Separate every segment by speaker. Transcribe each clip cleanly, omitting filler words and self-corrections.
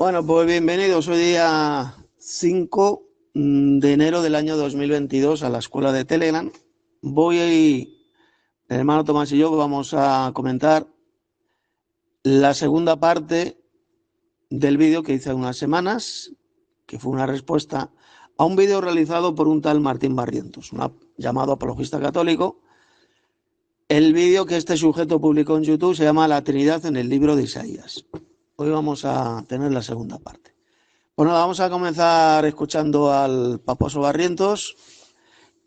Speaker 1: Bueno, pues bienvenidos. Hoy día 5 de enero del año 2022 a la escuela de Telegram. El hermano Tomás y yo vamos a comentar la segunda parte del vídeo que hice hace unas semanas, que fue una respuesta a un vídeo realizado por un tal Martín Barrientos, llamado apologista católico. El vídeo que este sujeto publicó en YouTube se llama La Trinidad en el libro de Isaías. Hoy vamos a tener la segunda parte. Bueno, vamos a comenzar escuchando al Paposo Barrientos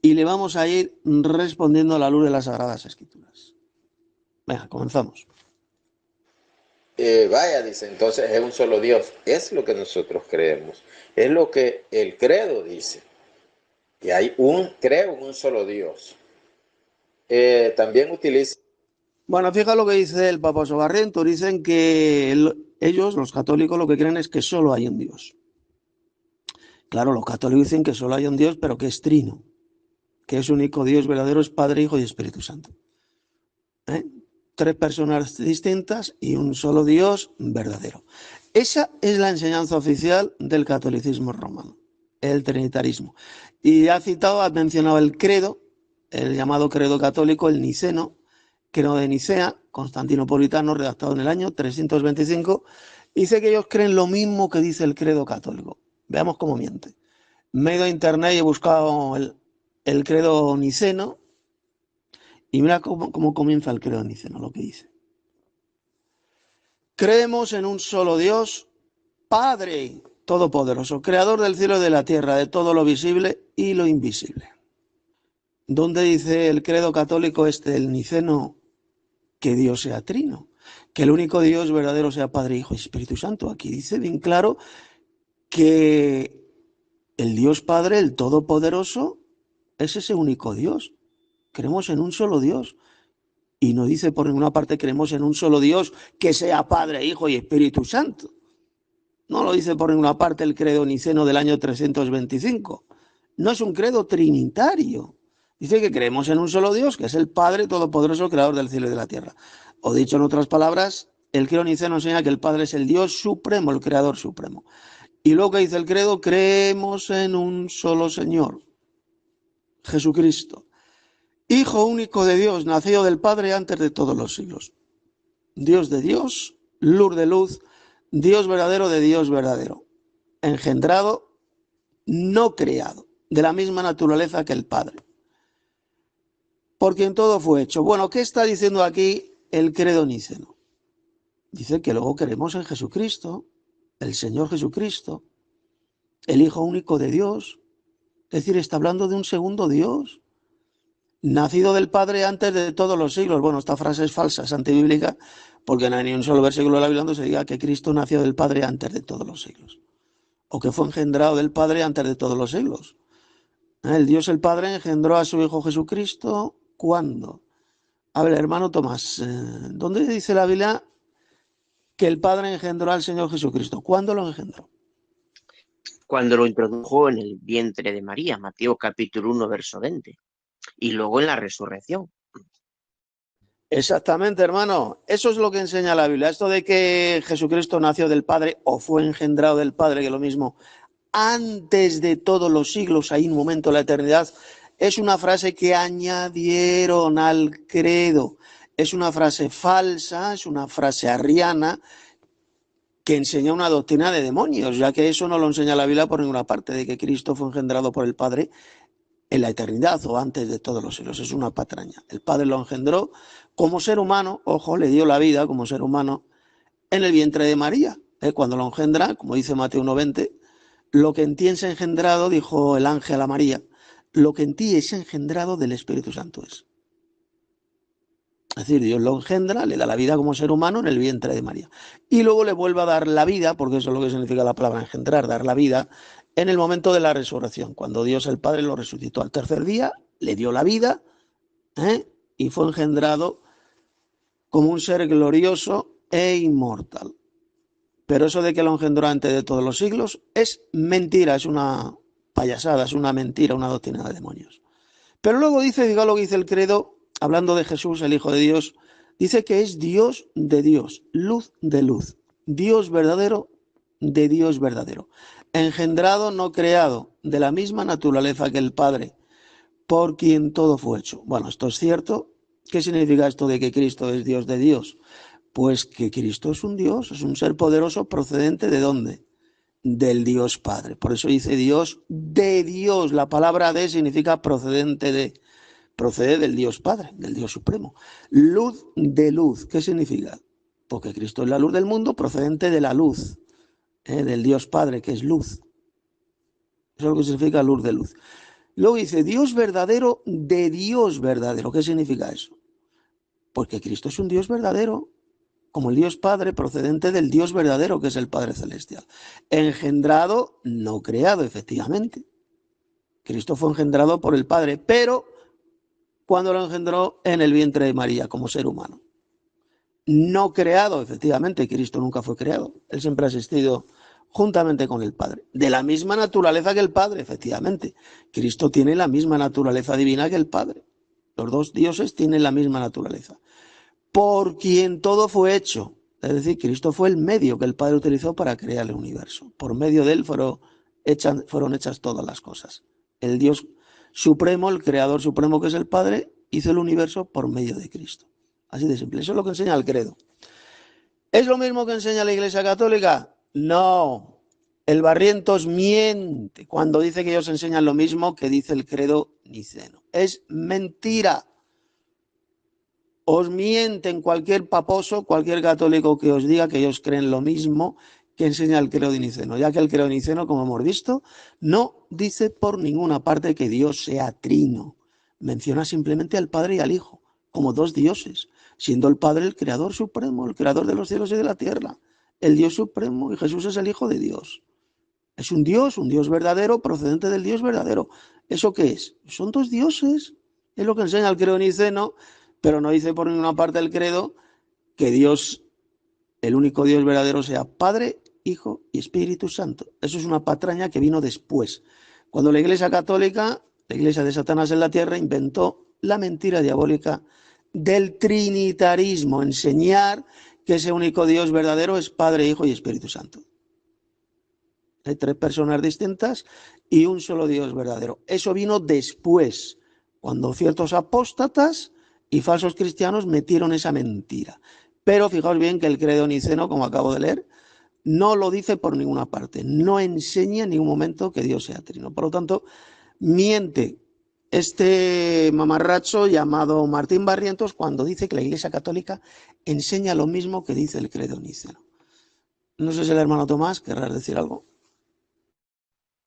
Speaker 1: y le vamos a ir respondiendo a la luz de las Sagradas Escrituras. Venga, comenzamos.
Speaker 2: Vaya, dice, entonces es un solo Dios. Es lo que nosotros creemos. Es lo que el credo dice. Y creo en un solo Dios. También utiliza...
Speaker 1: Bueno, fija lo que dice el Paposo Barrientos. Dicen que ellos, los católicos, lo que creen es que solo hay un Dios. Claro, los católicos dicen que solo hay un Dios, pero que es trino, que es único Dios verdadero, es Padre, Hijo y Espíritu Santo. Tres personas distintas y un solo Dios verdadero. Esa es la enseñanza oficial del catolicismo romano, el trinitarismo. Y ha mencionado el credo, el llamado credo católico, el niceno, credo de Nicea, constantinopolitano, redactado en el año 325. Dice que ellos creen lo mismo que dice el credo católico. Veamos cómo miente. Me he ido a internet y he buscado el credo niceno. Y mira cómo comienza el credo niceno, lo que dice. Creemos en un solo Dios, Padre Todopoderoso, Creador del cielo y de la tierra, de todo lo visible y lo invisible. ¿Dónde dice el credo católico el niceno, que Dios sea trino? Que el único Dios verdadero sea Padre, Hijo y Espíritu Santo. Aquí dice bien claro que el Dios Padre, el Todopoderoso, es ese único Dios. Creemos en un solo Dios. Y no dice por ninguna parte creemos en un solo Dios que sea Padre, Hijo y Espíritu Santo. No lo dice por ninguna parte el credo niceno del año 325. No es un credo trinitario. Dice que creemos en un solo Dios, que es el Padre Todopoderoso, Creador del cielo y de la tierra. O dicho en otras palabras, el credo niceno enseña que el Padre es el Dios supremo, el Creador supremo. Y luego que dice el credo, creemos en un solo Señor, Jesucristo, Hijo único de Dios, nacido del Padre antes de todos los siglos. Dios de Dios, luz de luz, Dios verdadero de Dios verdadero. Engendrado, no creado, de la misma naturaleza que el Padre. Por quien todo fue hecho. Bueno, ¿qué está diciendo aquí el credo niceno? Dice que luego creemos en Jesucristo, el Señor Jesucristo, el Hijo único de Dios. Es decir, está hablando de un segundo Dios, nacido del Padre antes de todos los siglos. Bueno, esta frase es falsa, es antibíblica, porque no hay ni un solo versículo de la Biblia donde se diga que Cristo nació del Padre antes de todos los siglos, o que fue engendrado del Padre antes de todos los siglos. El Dios el Padre engendró a su Hijo Jesucristo, ¿cuándo? A ver, hermano Tomás, ¿dónde dice la Biblia que el Padre engendró al Señor Jesucristo? ¿Cuándo lo engendró?
Speaker 3: Cuando lo introdujo en el vientre de María, Mateo capítulo 1, verso 20, y luego en la resurrección.
Speaker 1: Exactamente, hermano. Eso es lo que enseña la Biblia. Esto de que Jesucristo nació del Padre o fue engendrado del Padre, que es lo mismo, antes de todos los siglos, hay un momento de la eternidad, es una frase que añadieron al credo. Es una frase falsa, es una frase arriana, que enseña una doctrina de demonios, ya que eso no lo enseña la Biblia por ninguna parte, de que Cristo fue engendrado por el Padre en la eternidad o antes de todos los siglos. Es una patraña. El Padre lo engendró como ser humano, ojo, le dio la vida como ser humano en el vientre de María. Cuando lo engendra, como dice Mateo 1:20, lo que en ti es engendrado, dijo el ángel a María, lo que en ti es engendrado del Espíritu Santo es. Es decir, Dios lo engendra, le da la vida como ser humano en el vientre de María. Y luego le vuelve a dar la vida, porque eso es lo que significa la palabra engendrar, dar la vida, en el momento de la resurrección, cuando Dios el Padre lo resucitó al tercer día, le dio la vida, y fue engendrado como un ser glorioso e inmortal. Pero eso de que lo engendró antes de todos los siglos es mentira, es una payasada, es una mentira, una doctrina de demonios. Pero luego dice, diga lo que dice el credo, hablando de Jesús, el Hijo de Dios, dice que es Dios de Dios, luz de luz, Dios verdadero de Dios verdadero, engendrado, no creado, de la misma naturaleza que el Padre, por quien todo fue hecho. Bueno, esto es cierto. ¿Qué significa esto de que Cristo es Dios de Dios? Pues que Cristo es un Dios, es un ser poderoso procedente ¿de dónde? Del Dios Padre. Por eso dice Dios de Dios. La palabra de significa procedente de, procede del Dios Padre, del Dios Supremo. Luz de luz. ¿Qué significa? Porque Cristo es la luz del mundo, procedente de la luz, del Dios Padre, que es luz. Eso es lo que significa luz de luz. Luego dice Dios verdadero de Dios verdadero. ¿Qué significa eso? Porque Cristo es un Dios verdadero, como el Dios Padre, procedente del Dios verdadero, que es el Padre Celestial. Engendrado, no creado, efectivamente. Cristo fue engendrado por el Padre, pero cuando lo engendró en el vientre de María, como ser humano. No creado, efectivamente, Cristo nunca fue creado. Él siempre ha existido juntamente con el Padre. De la misma naturaleza que el Padre, efectivamente. Cristo tiene la misma naturaleza divina que el Padre. Los dos dioses tienen la misma naturaleza. Por quien todo fue hecho. Es decir, Cristo fue el medio que el Padre utilizó para crear el universo. Por medio de él fueron hechas todas las cosas. El Dios supremo, el creador supremo que es el Padre, hizo el universo por medio de Cristo. Así de simple. Eso es lo que enseña el credo. ¿Es lo mismo que enseña la Iglesia Católica? No. El Barrientos miente cuando dice que ellos enseñan lo mismo que dice el credo niceno. Es mentira. Os mienten cualquier paposo, cualquier católico que os diga que ellos creen lo mismo que enseña el credo niceno, ya que el credo niceno, como hemos visto, no dice por ninguna parte que Dios sea trino. Menciona simplemente al Padre y al Hijo, como dos dioses, siendo el Padre el creador supremo, el creador de los cielos y de la tierra, el Dios supremo, y Jesús es el Hijo de Dios. Es un Dios verdadero, procedente del Dios verdadero. ¿Eso qué es? Son dos dioses. Es lo que enseña el credo niceno, pero no dice por ninguna parte del credo que Dios, el único Dios verdadero, sea Padre, Hijo y Espíritu Santo. Eso es una patraña que vino después. Cuando la Iglesia Católica, la Iglesia de Satanás en la tierra, inventó la mentira diabólica del trinitarismo, enseñar que ese único Dios verdadero es Padre, Hijo y Espíritu Santo. Hay tres personas distintas y un solo Dios verdadero. Eso vino después, cuando ciertos apóstatas y falsos cristianos metieron esa mentira. Pero fijaos bien que el credo niceno, como acabo de leer, no lo dice por ninguna parte. No enseña en ningún momento que Dios sea trino. Por lo tanto, miente este mamarracho llamado Martín Barrientos cuando dice que la Iglesia Católica enseña lo mismo que dice el credo niceno. No sé si el hermano Tomás querrá decir algo.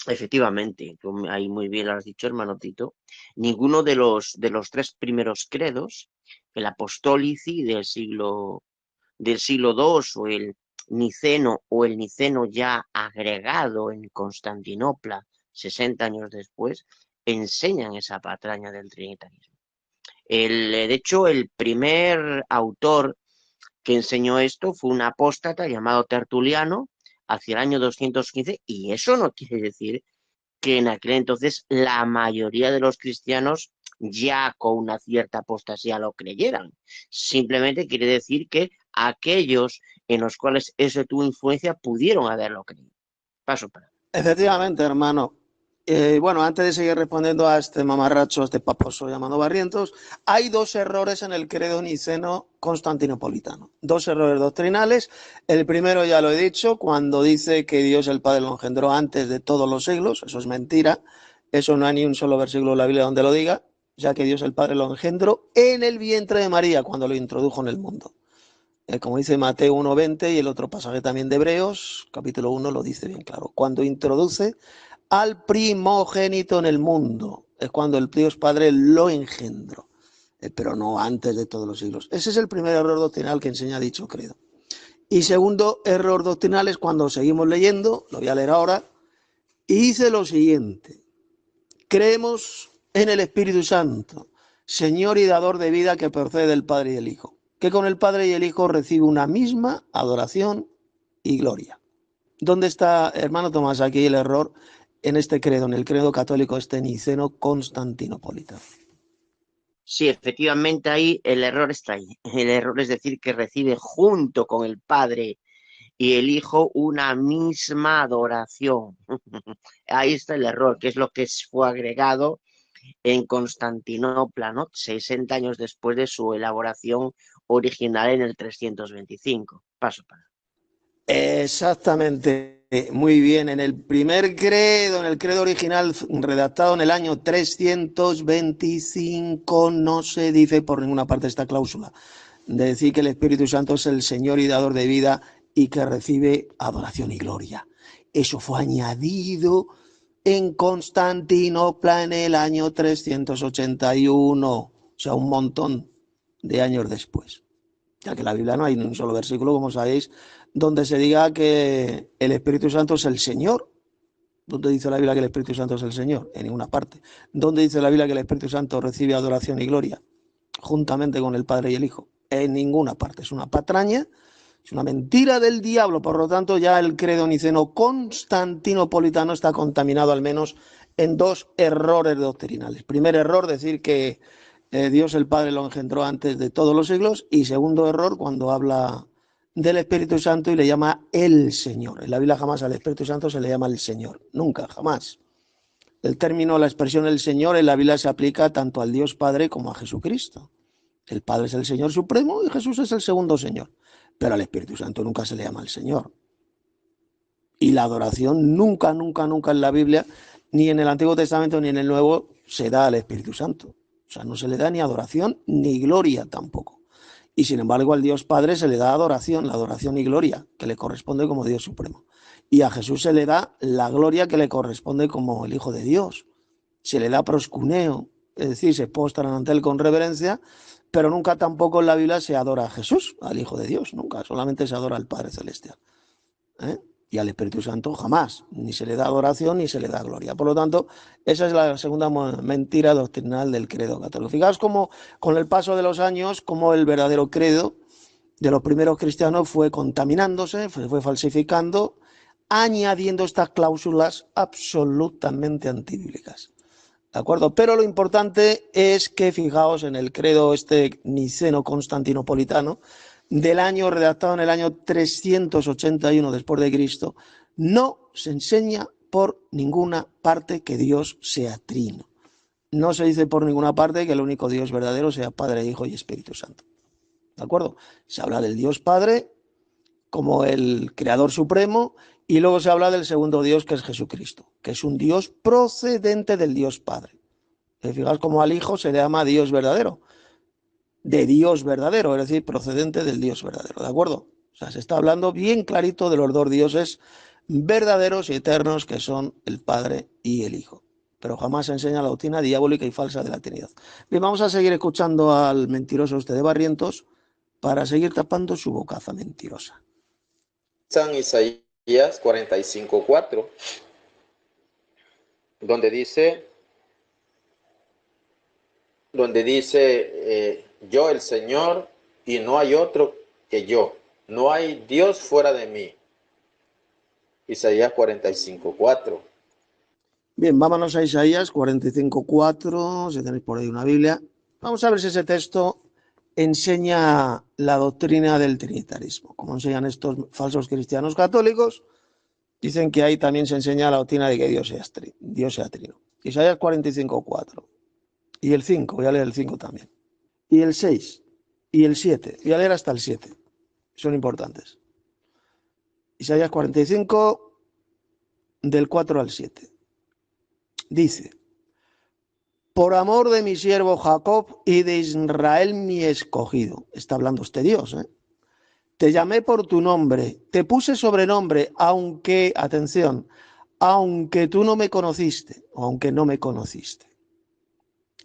Speaker 3: Efectivamente, tú ahí muy bien lo has dicho, hermano Tito. Ninguno de los tres primeros credos, el apostólici del siglo II o el niceno ya agregado en Constantinopla 60 años después, enseñan esa patraña del trinitarismo. De hecho, el primer autor que enseñó esto fue un apóstata llamado Tertuliano hacia el año 215, y eso no quiere decir que en aquel entonces la mayoría de los cristianos ya con una cierta apostasía lo creyeran. Simplemente quiere decir que aquellos en los cuales eso tuvo influencia pudieron haberlo creído. Paso para.
Speaker 1: Efectivamente, hermano. Bueno, antes de seguir respondiendo a este mamarracho, a este paposo llamado Barrientos, hay dos errores en el credo niceno constantinopolitano. Dos errores doctrinales. El primero ya lo he dicho, cuando dice que Dios el Padre lo engendró antes de todos los siglos. Eso es mentira. Eso no hay ni un solo versículo de la Biblia donde lo diga, ya que Dios el Padre lo engendró en el vientre de María cuando lo introdujo en el mundo. Como dice Mateo 1:20 y el otro pasaje también de Hebreos, capítulo 1, lo dice bien claro. Cuando introduce al primogénito en el mundo, es cuando el Dios Padre lo engendró, pero no antes de todos los siglos. Ese es el primer error doctrinal que enseña dicho credo. Y segundo error doctrinal es cuando seguimos leyendo, lo voy a leer ahora, y dice lo siguiente: creemos en el Espíritu Santo, Señor y dador de vida, que procede del Padre y del Hijo, que con el Padre y el Hijo recibe una misma adoración y gloria. ¿Dónde está, hermano Tomás, aquí el error en este credo, en el credo católico niceno constantinopolitano?
Speaker 3: Sí, efectivamente ahí el error está ahí. El error es decir que recibe junto con el Padre y el Hijo una misma adoración. Ahí está el error, que es lo que fue agregado en Constantinopla, ¿no? 60 años después de su elaboración original en el 325. Paso para.
Speaker 1: Exactamente, muy bien. En el primer credo, en el credo original redactado en el año 325, no se dice por ninguna parte esta cláusula de decir que el Espíritu Santo es el Señor y dador de vida y que recibe adoración y gloria. Eso fue añadido en Constantinopla en el año 381, o sea, un montón de años después. Ya que en la Biblia no hay ni un solo versículo, como sabéis, donde se diga que el Espíritu Santo es el Señor. ¿Dónde dice la Biblia que el Espíritu Santo es el Señor? En ninguna parte. ¿Dónde dice la Biblia que el Espíritu Santo recibe adoración y gloria juntamente con el Padre y el Hijo? En ninguna parte. Es una patraña, es una mentira del diablo. Por lo tanto, ya el credo niceno constantinopolitano está contaminado al menos en dos errores doctrinales. Primer error, decir que Dios el Padre lo engendró antes de todos los siglos, y segundo error, cuando habla del Espíritu Santo y le llama el Señor. En la Biblia jamás al Espíritu Santo se le llama el Señor, nunca, jamás. El término, la expresión el Señor en la Biblia se aplica tanto al Dios Padre como a Jesucristo. El Padre es el Señor supremo y Jesús es el segundo Señor, pero al Espíritu Santo nunca se le llama el Señor. Y la adoración nunca, nunca, nunca en la Biblia, ni en el Antiguo Testamento ni en el Nuevo, se da al Espíritu Santo. O sea, no se le da ni adoración ni gloria tampoco. Y sin embargo al Dios Padre se le da adoración, la adoración y gloria que le corresponde como Dios supremo. Y a Jesús se le da la gloria que le corresponde como el Hijo de Dios. Se le da proscuneo, es decir, se postran ante él con reverencia, pero nunca tampoco en la Biblia se adora a Jesús, al Hijo de Dios, nunca, solamente se adora al Padre Celestial. Y al Espíritu Santo jamás, ni se le da adoración ni se le da gloria. Por lo tanto, esa es la segunda mentira doctrinal del credo católico. Fijaos cómo con el paso de los años, cómo el verdadero credo de los primeros cristianos fue contaminándose, fue falsificando, añadiendo estas cláusulas absolutamente antibíblicas. ¿De acuerdo? Pero lo importante es que, fijaos, en el credo niceno constantinopolitano, del año redactado en el año 381 después de Cristo, no se enseña por ninguna parte que Dios sea trino. No se dice por ninguna parte que el único Dios verdadero sea Padre, Hijo y Espíritu Santo. ¿De acuerdo? Se habla del Dios Padre como el Creador Supremo, y luego se habla del segundo Dios, que es Jesucristo, que es un Dios procedente del Dios Padre. Fijaos cómo al Hijo se le llama Dios verdadero, de Dios verdadero, es decir, procedente del Dios verdadero, ¿de acuerdo? O sea, se está hablando bien clarito de los dos dioses verdaderos y eternos que son el Padre y el Hijo. Pero jamás se enseña la doctrina diabólica y falsa de la Trinidad. Bien, vamos a seguir escuchando al mentiroso de Barrientos para seguir tapando su bocaza mentirosa.
Speaker 2: San Isaías 45:4, donde dice yo el Señor y no hay otro que yo, no hay Dios fuera de mí. Isaías 45:4.
Speaker 1: Bien, vámonos a Isaías 45:4, si tenéis por ahí una Biblia. Vamos a ver si ese texto enseña la doctrina del trinitarismo. Como enseñan estos falsos cristianos católicos, dicen que ahí también se enseña la doctrina de que Dios sea trino. Isaías 45:4. Y el 5, voy a leer el 5 también. Y el 6, y el 7, voy a leer hasta el 7. Son importantes. Isaías 45, del 4 al 7. Dice: por amor de mi siervo Jacob y de Israel mi escogido. Está hablando este Dios, Te llamé por tu nombre, te puse sobrenombre, aunque, atención, aunque tú no me conociste, o aunque no me conociste.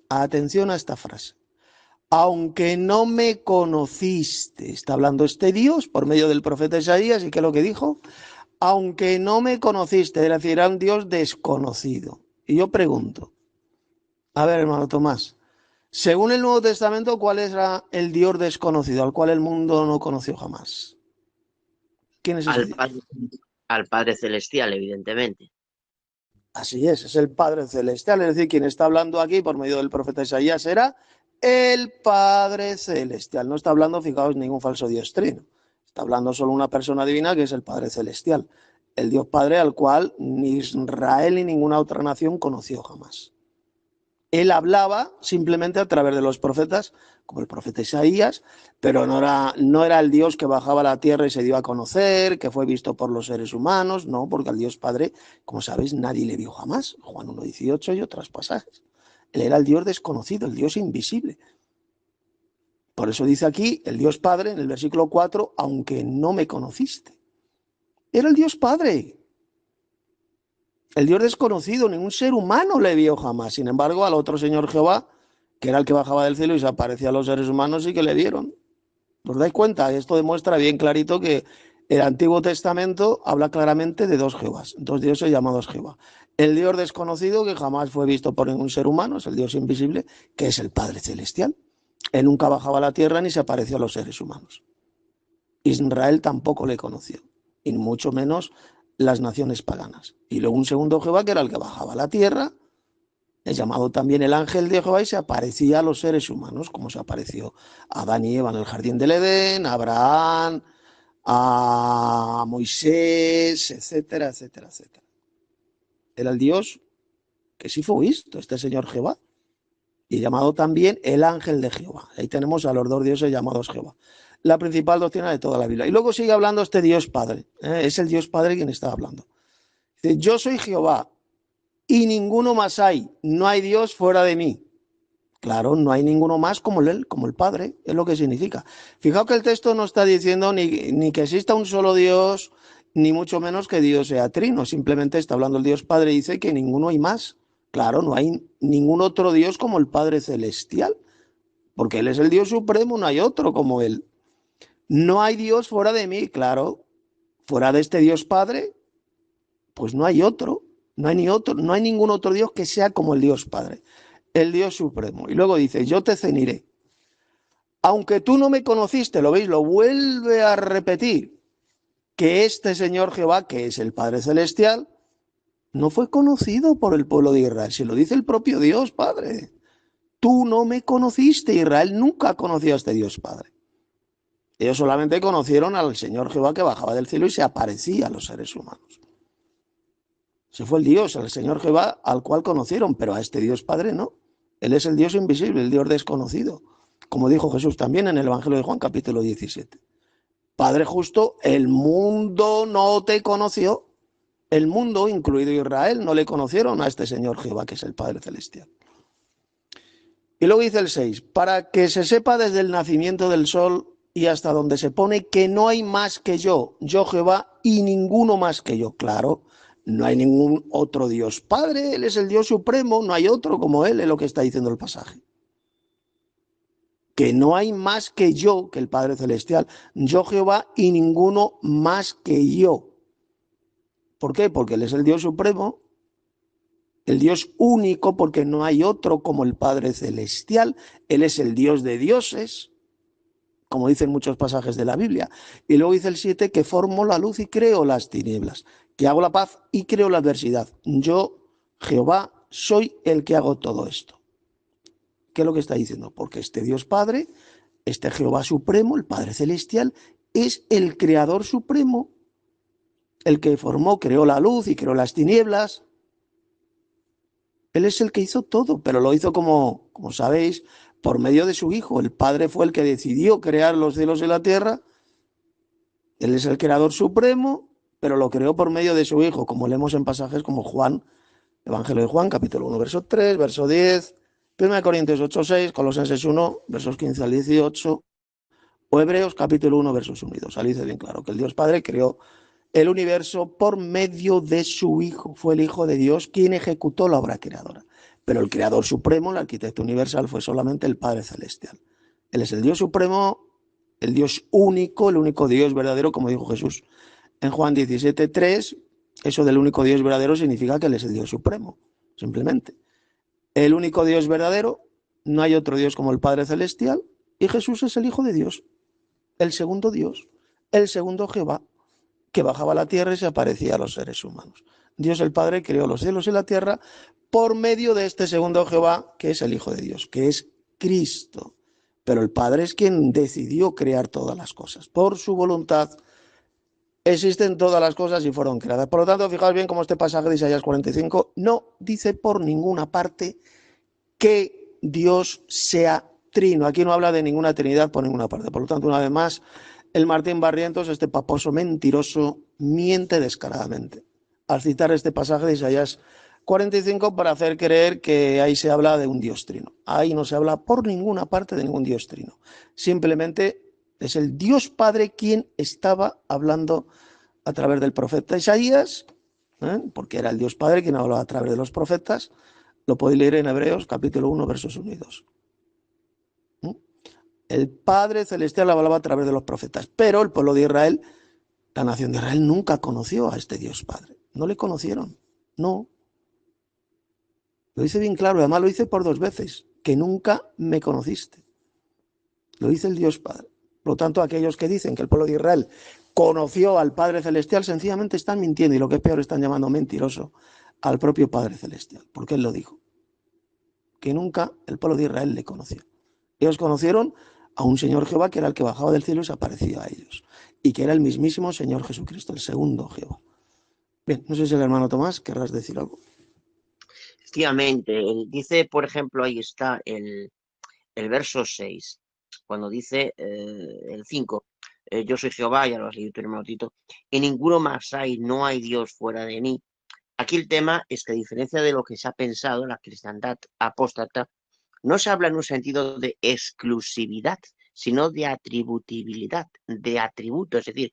Speaker 1: Atención a esta frase. Aunque no me conociste. Está hablando este Dios por medio del profeta Isaías, ¿y qué es lo que dijo? Aunque no me conociste, es decir, era un Dios desconocido. Y yo pregunto, a ver, hermano Tomás, según el Nuevo Testamento, ¿cuál era el Dios desconocido, al cual el mundo no conoció jamás? ¿Quién es ese Dios?
Speaker 3: Al Padre Celestial, evidentemente.
Speaker 1: Así es el Padre Celestial, es decir, quien está hablando aquí por medio del profeta Isaías era el Padre Celestial. No está hablando, fijaos, ningún falso Dios trino. Está hablando solo una persona divina que es el Padre Celestial, el Dios Padre al cual ni Israel ni ninguna otra nación conoció jamás. Él hablaba simplemente a través de los profetas, como el profeta Isaías, pero no era el Dios que bajaba a la tierra y se dio a conocer, que fue visto por los seres humanos, no, porque al Dios Padre, como sabéis, nadie le vio jamás, Juan 1:18 y otros pasajes. Él era el Dios desconocido, el Dios invisible. Por eso dice aquí el Dios Padre en el versículo 4, aunque no me conociste. Era el Dios Padre. El Dios desconocido, ningún ser humano le vio jamás. Sin embargo, al otro Señor Jehová, que era el que bajaba del cielo y se aparecía a los seres humanos, sí que le vieron. ¿Os dais cuenta? Esto demuestra bien clarito que el Antiguo Testamento habla claramente de dos Jehovás, dos dioses llamados Jehová. El Dios desconocido, que jamás fue visto por ningún ser humano, es el Dios invisible, que es el Padre Celestial. Él nunca bajaba a la tierra ni se apareció a los seres humanos. Israel tampoco le conoció, y mucho menos las naciones paganas. Y luego un segundo Jehová, que era el que bajaba a la tierra, es llamado también el ángel de Jehová, y se aparecía a los seres humanos, como se apareció a Adán y Eva en el jardín del Edén, a Abraham, a Moisés, etcétera, etcétera, etcétera. Era el Dios que sí fue visto, este Señor Jehová, y llamado también el ángel de Jehová. Ahí tenemos a los dos dioses llamados Jehová. La principal doctrina de toda la Biblia. Y luego sigue hablando este Dios Padre. Es el Dios Padre quien está hablando. Dice, yo soy Jehová y ninguno más hay. No hay Dios fuera de mí. Claro, no hay ninguno más como él, como el Padre. Es lo que significa. Fijaos que el texto no está diciendo ni que exista un solo Dios, ni mucho menos que Dios sea trino. Simplemente está hablando el Dios Padre y dice que ninguno hay más. Claro, no hay ningún otro Dios como el Padre Celestial, porque Él es el Dios supremo, no hay otro como Él. No hay Dios fuera de mí, claro, fuera de este Dios Padre, pues no hay otro, no hay ningún otro Dios que sea como el Dios Padre, el Dios supremo. Y luego dice, yo te ceniré. Aunque tú no me conociste, lo veis, lo vuelve a repetir, que este Señor Jehová, que es el Padre Celestial, no fue conocido por el pueblo de Israel, se lo dice el propio Dios Padre. Tú no me conociste, Israel nunca conoció a este Dios Padre. Ellos solamente conocieron al Señor Jehová que bajaba del cielo y se aparecía a los seres humanos. Ese fue el Dios, el Señor Jehová al cual conocieron, pero a este Dios Padre no. Él es el Dios invisible, el Dios desconocido, como dijo Jesús también en el Evangelio de Juan, capítulo 17. Padre justo, el mundo no te conoció. El mundo, incluido Israel, no le conocieron a este Señor Jehová, que es el Padre Celestial. Y luego dice el 6, para que se sepa desde el nacimiento del sol y hasta donde se pone que no hay más que yo Jehová, y ninguno más que yo. Claro, no hay ningún otro Dios Padre, Él es el Dios supremo, no hay otro como Él, es lo que está diciendo el pasaje. Que no hay más que yo, que el Padre Celestial, yo Jehová, y ninguno más que yo. ¿Por qué? Porque Él es el Dios supremo, el Dios único, porque no hay otro como el Padre Celestial. Él es el Dios de dioses, como dicen muchos pasajes de la Biblia. Y luego dice el 7, que formo la luz y creo las tinieblas, que hago la paz y creo la adversidad. Yo, Jehová, soy el que hago todo esto. ¿Qué es lo que está diciendo? Porque este Dios Padre, este Jehová supremo, el Padre Celestial, es el creador supremo, el que formó, creó la luz y creó las tinieblas. Él es el que hizo todo, pero lo hizo como sabéis, por medio de su Hijo. El Padre fue el que decidió crear los cielos y la tierra. Él es el creador supremo, pero lo creó por medio de su Hijo, como leemos en pasajes como Juan, Evangelio de Juan, capítulo 1, verso 3, verso 10, 1 Corintios 8, 6, Colosenses 1, versos 15 al 18, o Hebreos, capítulo 1, versos 1 y 2. Ahí dice bien claro que el Dios Padre creó el universo por medio de su Hijo. Fue el Hijo de Dios quien ejecutó la obra creadora. Pero el creador supremo, el arquitecto universal, fue solamente el Padre Celestial. Él es el Dios supremo, el Dios único, el único Dios verdadero, como dijo Jesús en Juan 17, 3. Eso del único Dios verdadero significa que Él es el Dios supremo, simplemente. El único Dios verdadero, no hay otro Dios como el Padre Celestial, y Jesús es el Hijo de Dios, el segundo Dios, el segundo Jehová, que bajaba a la tierra y se aparecía a los seres humanos. Dios el Padre creó los cielos y la tierra por medio de este segundo Jehová, que es el Hijo de Dios, que es Cristo. pero el Padre es quien decidió crear todas las cosas. Por su voluntad existen todas las cosas y fueron creadas. Por lo tanto, fijaos bien cómo este pasaje de Isaías 45 no dice por ninguna parte que Dios sea trino. Aquí no habla de ninguna trinidad por ninguna parte. Por lo tanto, una vez más, el Martín Barrientos, este paposo mentiroso, miente descaradamente al citar este pasaje de Isaías 45 para hacer creer que ahí se habla de un Dios trino. Ahí no se habla por ninguna parte de ningún Dios trino. Simplemente es el Dios Padre quien estaba hablando a través del profeta Isaías, porque era el Dios Padre quien hablaba a través de los profetas. Lo podéis leer en Hebreos capítulo 1, versos 1 y 2. El Padre Celestial hablaba a través de los profetas, pero el pueblo de Israel, la nación de Israel, nunca conoció a este Dios Padre. No le conocieron, no. Lo dice bien claro, además lo dice por 2 veces, que nunca me conociste. Lo dice el Dios Padre. Por lo tanto, aquellos que dicen que el pueblo de Israel conoció al Padre Celestial, sencillamente están mintiendo, y lo que es peor, están llamando mentiroso al propio Padre Celestial, porque Él lo dijo, que nunca el pueblo de Israel le conoció. Ellos conocieron a un Señor Jehová que era el que bajaba del cielo y se aparecía a ellos, y que era el mismísimo Señor Jesucristo, el segundo Jehová. Bien, no sé si el hermano Tomás querrás decir algo.
Speaker 3: Efectivamente, dice, por ejemplo, ahí está el verso 6, cuando dice el 5, yo soy Jehová, ya lo has leído tu hermano Tito, y ninguno más hay, no hay Dios fuera de mí. Aquí el tema es que, a diferencia de lo que se ha pensado, la cristiandad apóstata no se habla en un sentido de exclusividad, sino de atributibilidad, de atributo, es decir,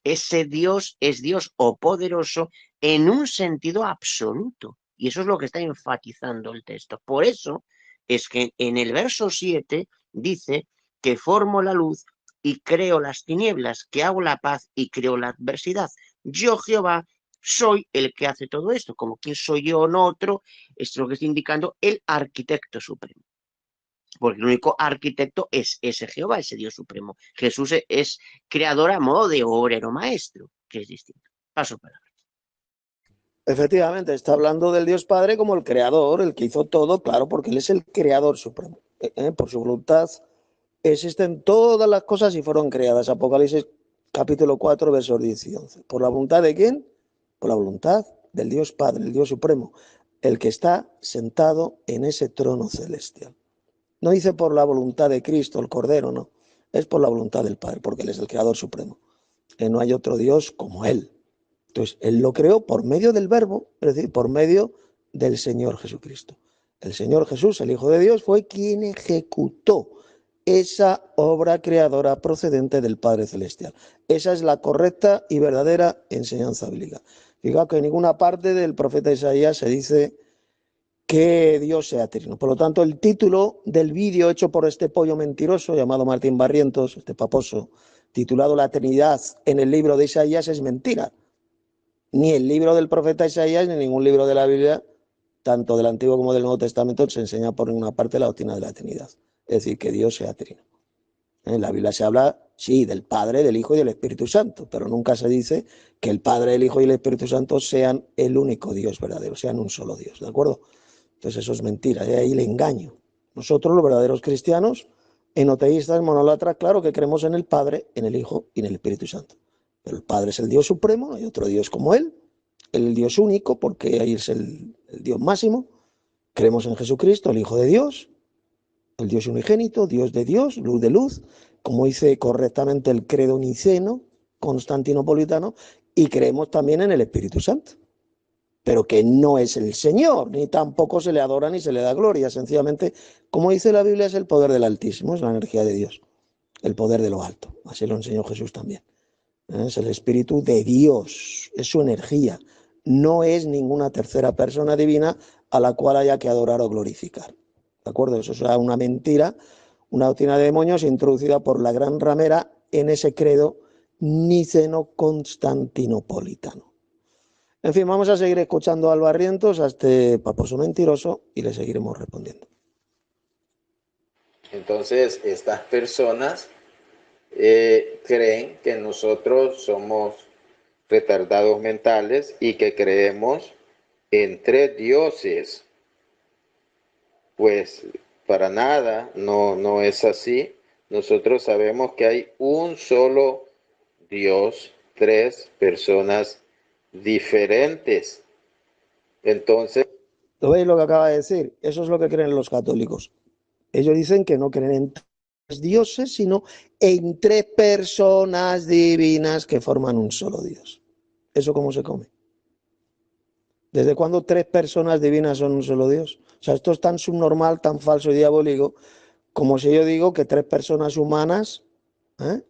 Speaker 3: ese Dios es Dios o poderoso en un sentido absoluto. Y eso es lo que está enfatizando el texto. Por eso es que en el verso 7 dice que formo la luz y creo las tinieblas, que hago la paz y creo la adversidad. Yo, Jehová, soy el que hace todo esto. Como quien soy yo o no otro, esto es lo que está indicando el arquitecto supremo. Porque el único arquitecto es ese Jehová, ese Dios supremo. Jesús es creador a modo de obrero maestro, que es distinto. Paso para.
Speaker 1: Efectivamente, está hablando del Dios Padre como el creador, el que hizo todo, claro, porque Él es el creador supremo. Por su voluntad existen todas las cosas y fueron creadas. Apocalipsis capítulo 4, versos 10 y 11. ¿Por la voluntad de quién? Por la voluntad del Dios Padre, el Dios supremo, el que está sentado en ese trono celestial. No dice por la voluntad de Cristo, el Cordero, no. Es por la voluntad del Padre, porque Él es el creador supremo. No hay otro Dios como Él. Entonces, Él lo creó por medio del Verbo, es decir, por medio del Señor Jesucristo. El Señor Jesús, el Hijo de Dios, fue quien ejecutó esa obra creadora procedente del Padre Celestial. Esa es la correcta y verdadera enseñanza bíblica. Fijaos que en ninguna parte del profeta Isaías se dice que Dios sea trino. Por lo tanto, el título del vídeo hecho por este pollo mentiroso llamado Martín Barrientos, este paposo, titulado La Trinidad en el libro de Isaías, es mentira. Ni el libro del profeta Isaías, ni ningún libro de la Biblia, tanto del Antiguo como del Nuevo Testamento, se enseña por ninguna parte la doctrina de la Trinidad. Es decir, que Dios sea trino. En la Biblia se habla, sí, del Padre, del Hijo y del Espíritu Santo, pero nunca se dice que el Padre, el Hijo y el Espíritu Santo sean el único Dios verdadero, sean un solo Dios, ¿de acuerdo? Entonces eso es mentira, de ahí el engaño. Nosotros, los verdaderos cristianos, enoteístas, monolatras, claro que creemos en el Padre, en el Hijo y en el Espíritu Santo. Pero el Padre es el Dios supremo, no hay otro Dios como Él, el Dios único, porque ahí es el Dios máximo. Creemos en Jesucristo, el Hijo de Dios, el Dios unigénito, Dios de Dios, luz de luz, como dice correctamente el credo niceno, constantinopolitano, y creemos también en el Espíritu Santo, pero que no es el Señor, ni tampoco se le adora ni se le da gloria, sencillamente, como dice la Biblia, es el poder del Altísimo, es la energía de Dios, el poder de lo alto, así lo enseñó Jesús también. Es el Espíritu de Dios, es su energía, no es ninguna tercera persona divina a la cual haya que adorar o glorificar. ¿De acuerdo? Eso es una mentira, una doctrina de demonios introducida por la gran ramera en ese credo niceno-constantinopolitano. En fin, vamos a seguir escuchando al Barrientos, a este paposo mentiroso, y le seguiremos respondiendo.
Speaker 2: Entonces, estas personas creen que nosotros somos retardados mentales y que creemos en 3 dioses. Pues para nada, no es así. Nosotros sabemos que hay un solo Dios, tres personas diferentes. Entonces,
Speaker 1: ¿Lo veis lo que acaba de decir? Eso es lo que creen los católicos. Ellos dicen que no creen en tres dioses, sino en tres personas divinas que forman un solo Dios. ¿Eso cómo se come? ¿Desde cuándo tres personas divinas son un solo Dios? O sea, esto es tan subnormal, tan falso y diabólico, como si yo digo que tres personas humanas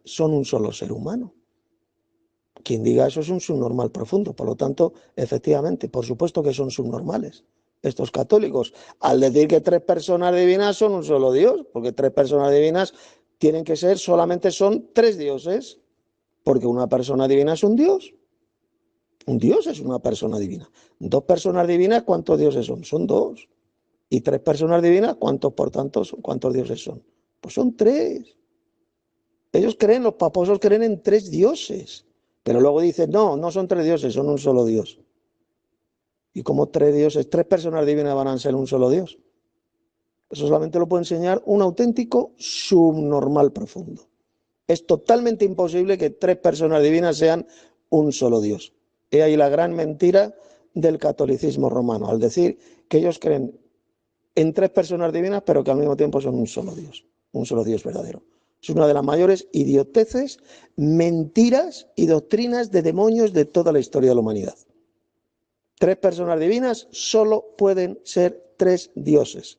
Speaker 1: son un solo ser humano. Quien diga eso es un subnormal profundo. Por lo tanto, efectivamente, por supuesto que son subnormales estos católicos, al decir que tres personas divinas son un solo Dios, porque tres personas divinas tienen que ser, solamente son tres dioses, porque una persona divina es un Dios. Un Dios es una persona divina. Dos personas divinas, ¿cuántos dioses son? Son dos. Y tres personas divinas, ¿cuántos, por tanto, cuántos dioses son? Pues son tres. Ellos creen, los paposos creen en tres dioses. Pero luego dicen, no, no son tres dioses, son un solo Dios. ¿Y como tres dioses, tres personas divinas van a ser un solo Dios? Eso solamente lo puede enseñar un auténtico subnormal profundo. Es totalmente imposible que tres personas divinas sean un solo Dios. He ahí la gran mentira del catolicismo romano, al decir que ellos creen en tres personas divinas, pero que al mismo tiempo son un solo Dios verdadero. Es una de las mayores idioteces, mentiras y doctrinas de demonios de toda la historia de la humanidad. Tres personas divinas solo pueden ser tres dioses.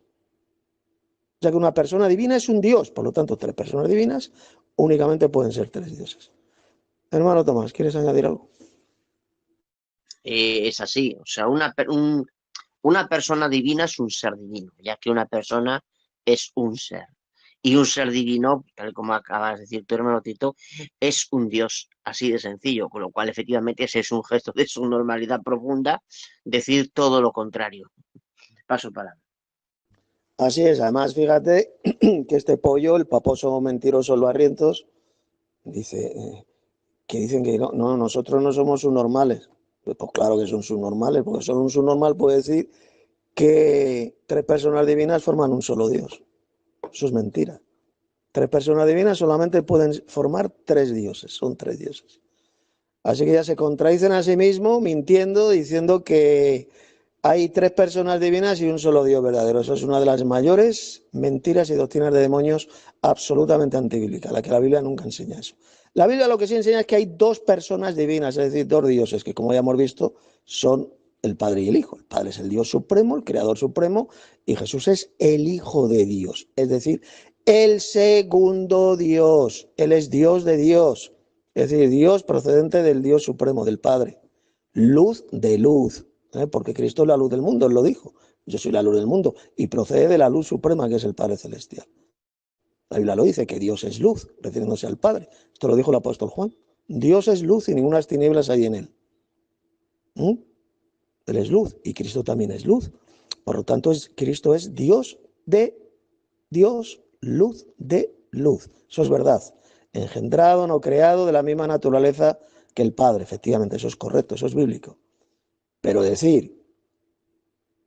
Speaker 1: Ya que una persona divina es un dios, por lo tanto, tres personas divinas únicamente pueden ser tres dioses. Hermano Tomás, ¿quieres añadir algo?
Speaker 3: Es así, o sea, una persona divina es un ser divino, ya que una persona es un ser. Y un ser divino, tal como acabas de decir tu hermano Tito, es un Dios, así de sencillo, con lo cual efectivamente ese es un gesto de su normalidad profunda, decir todo lo contrario. Paso para.
Speaker 1: Así es, además fíjate que este pollo, el paposo mentiroso, el Barrientos, dice que dicen que no, nosotros no somos subnormales. Pues claro que son subnormales, porque solo un subnormal puede decir que tres personas divinas forman un solo Dios. Eso es mentira. Tres personas divinas solamente pueden formar tres dioses, son tres dioses. Así que ya se contradicen a sí mismos mintiendo, diciendo que hay tres personas divinas y un solo Dios verdadero. Eso es una de las mayores mentiras y doctrinas de demonios absolutamente antibíblicas, la que la Biblia nunca enseña eso. La Biblia lo que sí enseña es que hay dos personas divinas, es decir, dos dioses, que como ya hemos visto son el Padre y el Hijo. El Padre es el Dios supremo, el Creador supremo, y Jesús es el Hijo de Dios, es decir, el segundo Dios. Él es Dios de Dios, es decir, Dios procedente del Dios supremo, del Padre. Luz de luz, porque Cristo es la luz del mundo, Él lo dijo. Yo soy la luz del mundo y procede de la luz suprema que es el Padre Celestial. La Biblia lo dice, que Dios es luz, refiriéndose al Padre. Esto lo dijo el apóstol Juan. Dios es luz y ningunas tinieblas hay en Él. Él es luz y Cristo también es luz. Por lo tanto, Cristo es Dios de Dios, luz de luz. Eso es verdad. Engendrado, no creado, de la misma naturaleza que el Padre. Efectivamente, eso es correcto, eso es bíblico. Pero decir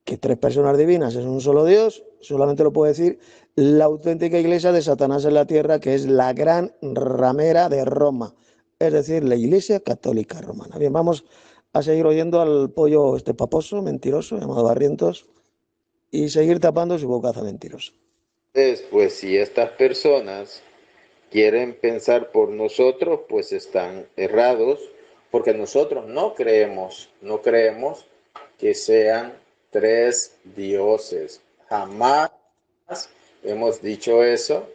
Speaker 1: que tres personas divinas es un solo Dios, solamente lo puede decir la auténtica iglesia de Satanás en la tierra, que es la gran ramera de Roma, es decir, la Iglesia Católica Romana. Bien, vamos a seguir oyendo al pollo este paposo, mentiroso, llamado Barrientos, y seguir tapando su bocaza mentirosa.
Speaker 2: pues si estas personas quieren pensar por nosotros, pues están errados, porque nosotros no creemos que sean tres dioses. Jamás hemos dicho eso,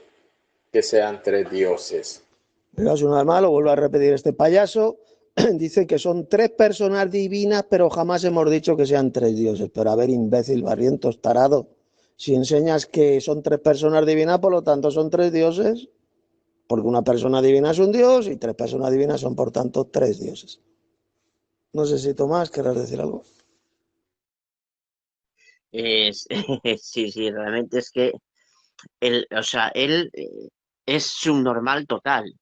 Speaker 2: que sean tres dioses.
Speaker 1: Pero una vez más, lo vuelvo a repetir este payaso, dice que son tres personas divinas, pero jamás hemos dicho que sean tres dioses. Pero a ver, imbécil, Barrientos, tarado, si enseñas que son tres personas divinas, por lo tanto son tres dioses, porque una persona divina es un dios y tres personas divinas son, por tanto, tres dioses. No sé si Tomás querrás decir algo.
Speaker 3: Es, sí, sí, realmente es que o sea, él es subnormal total.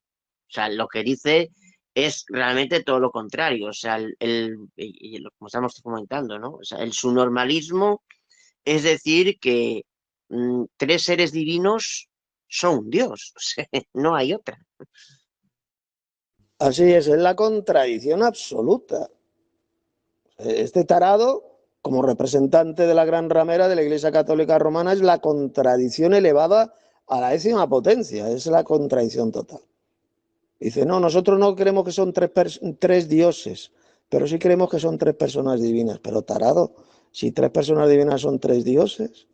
Speaker 3: O sea, lo que dice es realmente todo lo contrario. O sea, como estamos comentando, ¿no? O sea, el subnormalismo es decir que tres seres divinos son Dios, o sea, no hay otra.
Speaker 1: Así es la contradicción absoluta. Este tarado, como representante de la gran ramera de la Iglesia Católica Romana, es la contradicción elevada a la 10ª potencia, es la contradicción total. Dice, no, nosotros no creemos que son tres dioses, pero sí creemos que son tres personas divinas. Pero tarado, si tres personas divinas son tres dioses.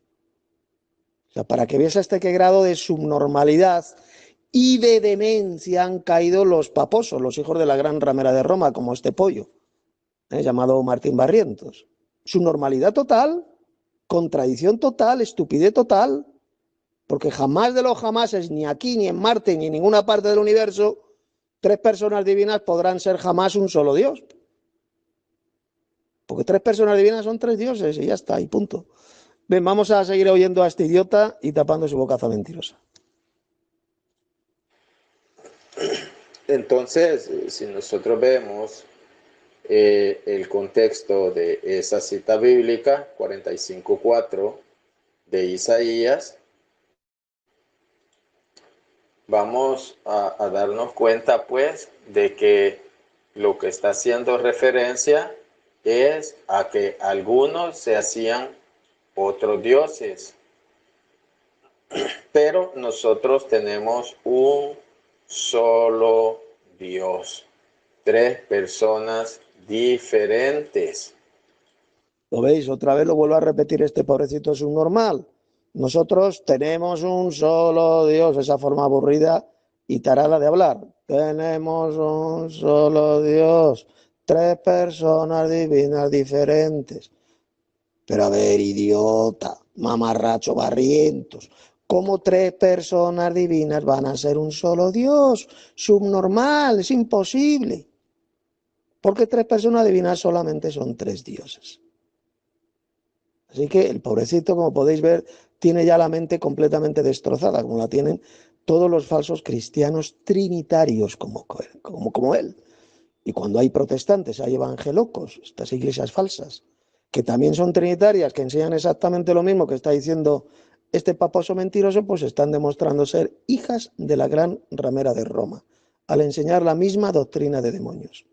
Speaker 1: O sea, para que veas hasta qué grado de subnormalidad y de demencia han caído los paposos, los hijos de la gran ramera de Roma, como este pollo, llamado Martín Barrientos. Subnormalidad total, contradicción total, estupidez total, porque jamás de los jamases, ni aquí, ni en Marte, ni en ninguna parte del universo, tres personas divinas podrán ser jamás un solo Dios. Porque tres personas divinas son tres dioses y ya está, y punto. Ven, vamos a seguir oyendo a este idiota y tapando su bocaza mentirosa.
Speaker 2: Entonces, si nosotros vemos el contexto de esa cita bíblica, 45:4 de Isaías, vamos a darnos cuenta, pues, de que lo que está haciendo referencia es a que algunos se hacían otros dioses. Pero nosotros tenemos un solo Dios, tres personas diferentes.
Speaker 1: ¿Lo veis? Otra vez lo vuelvo a repetir, este pobrecito es un normal. Nosotros tenemos un solo Dios, esa forma aburrida y tarada de hablar. Tenemos un solo Dios, tres personas divinas diferentes. Pero a ver, idiota, mamarracho, barrientos, ¿cómo tres personas divinas van a ser un solo Dios? Subnormal, es imposible. Porque tres personas divinas solamente son tres dioses. Así que el pobrecito, como podéis ver, tiene ya la mente completamente destrozada, como la tienen todos los falsos cristianos trinitarios como él. Y cuando hay protestantes, hay evangelocos, estas iglesias falsas, que también son trinitarias, que enseñan exactamente lo mismo que está diciendo este paposo mentiroso, pues están demostrando ser hijas de la gran ramera de Roma, al enseñar la misma doctrina de demonios,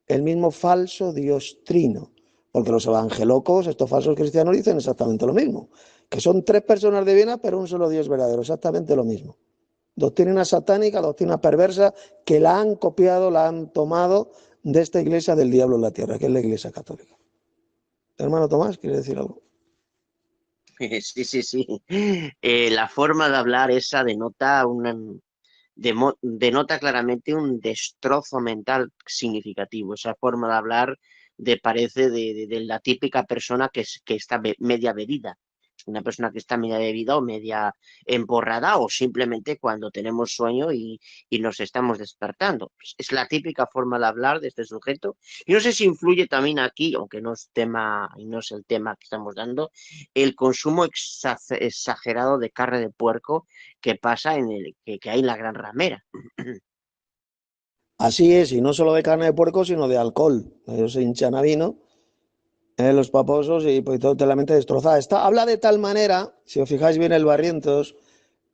Speaker 1: el mismo falso Dios trino, porque los evangelocos, estos falsos cristianos, dicen exactamente lo mismo, que son tres personas divinas, pero un solo Dios verdadero, exactamente lo mismo. Doctrina satánica, doctrina perversa, que la han copiado, la han tomado de esta iglesia del diablo en la tierra, que es la Iglesia Católica. Hermano Tomás, ¿quiere decir algo?
Speaker 3: Sí. La forma de hablar esa denota claramente un destrozo mental significativo. Esa forma de hablar parece de la típica persona que está media bebida. Una persona que está media bebida o media emborrada o simplemente cuando tenemos sueño y nos estamos despertando. Es la típica forma de hablar de este sujeto. Y no sé si influye también aquí, aunque no es tema y no es el tema que estamos dando, el consumo exagerado de carne de puerco que pasa que hay en la Gran Ramera.
Speaker 1: Así es, y no solo de carne de puerco, sino de alcohol. Ellos se hinchan a vino, los paposos, y pues toda la mente destrozada. Habla de tal manera, si os fijáis bien el Barrientos,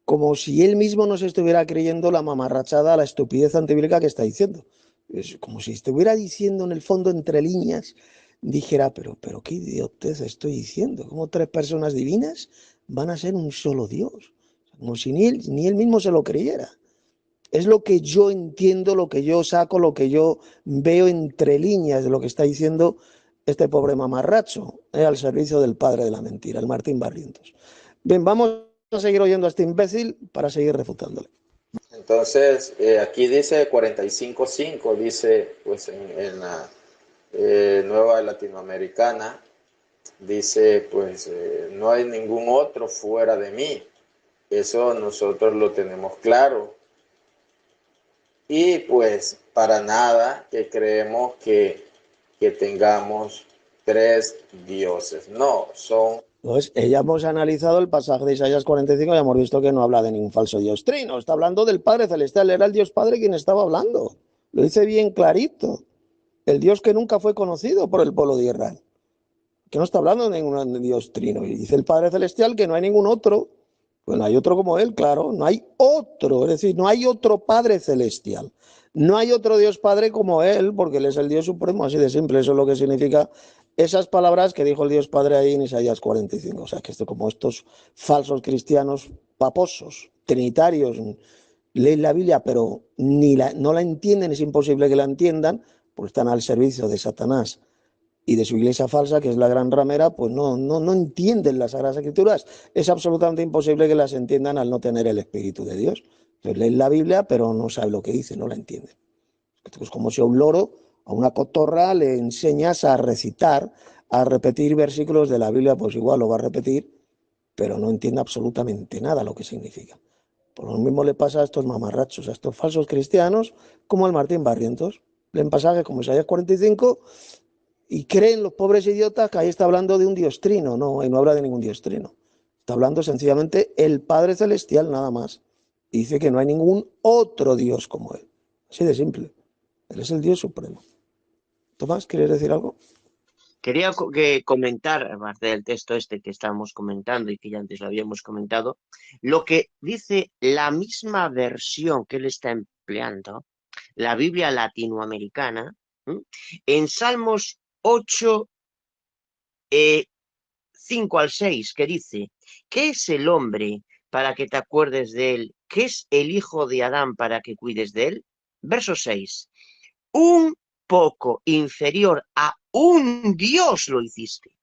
Speaker 1: como si él mismo no se estuviera creyendo la mamarrachada, la estupidez antibíblica que está diciendo. Es como si estuviera diciendo en el fondo, entre líneas, dijera, pero qué idiotez estoy diciendo, ¿cómo tres personas divinas van a ser un solo Dios? Como si ni él mismo se lo creyera. Es lo que yo entiendo, lo que yo saco, lo que yo veo entre líneas de lo que está diciendo este pobre mamarracho, al servicio del padre de la mentira, el Martín Barrientos. Bien, vamos a seguir oyendo a este imbécil para seguir refutándole.
Speaker 2: Entonces, aquí dice 45:5, dice, pues en la nueva latinoamericana, dice, pues no hay ningún otro fuera de mí. Eso nosotros lo tenemos claro. Y pues para nada que creemos que tengamos tres dioses. No, son...
Speaker 1: Pues ya hemos analizado el pasaje de Isaías 45 y hemos visto que no habla de ningún falso dios trino, está hablando del Padre Celestial, era el Dios Padre quien estaba hablando. Lo dice bien clarito. El Dios que nunca fue conocido por el pueblo de Israel. que no está hablando de ningún Dios trino. Y dice el Padre Celestial que no hay ningún otro. Pues no hay otro como Él, claro, no hay otro, es decir, no hay otro Padre Celestial. No hay otro Dios Padre como Él, porque Él es el Dios Supremo, así de simple. Eso es lo que significa esas palabras que dijo el Dios Padre ahí en Isaías 45. O sea, que como estos falsos cristianos paposos, trinitarios, leen la Biblia, pero no la entienden, es imposible que la entiendan, porque están al servicio de Satanás y de su iglesia falsa, que es la gran ramera, pues no entienden las Sagradas Escrituras. Es absolutamente imposible que las entiendan al no tener el Espíritu de Dios. Entonces leen la Biblia, pero no saben lo que dice, no la entienden. Es como si a un loro, a una cotorra, le enseñas a recitar, a repetir versículos de la Biblia, pues igual lo va a repetir, pero no entiende absolutamente nada lo que significa. Por lo mismo le pasa a estos mamarrachos, a estos falsos cristianos, como al Martín Barrientos. Leen pasajes como Isaías 45 y creen los pobres idiotas que ahí está hablando de un Dios trino. No, ahí no habla de ningún Dios trino. Está hablando sencillamente el Padre Celestial nada más. Y dice que no hay ningún otro Dios como Él. Así de simple. Él es el Dios supremo. Tomás, ¿quieres decir algo?
Speaker 3: Quería comentar, aparte del texto este que estábamos comentando y que ya antes lo habíamos comentado, lo que dice la misma versión que él está empleando, la Biblia latinoamericana, en Salmos 8, 5 al 6, que dice: ¿qué es el hombre para que te acuerdes de él? ¿Qué es el hijo de Adán para que cuides de él? Verso 6. Un poco inferior a un Dios lo hiciste.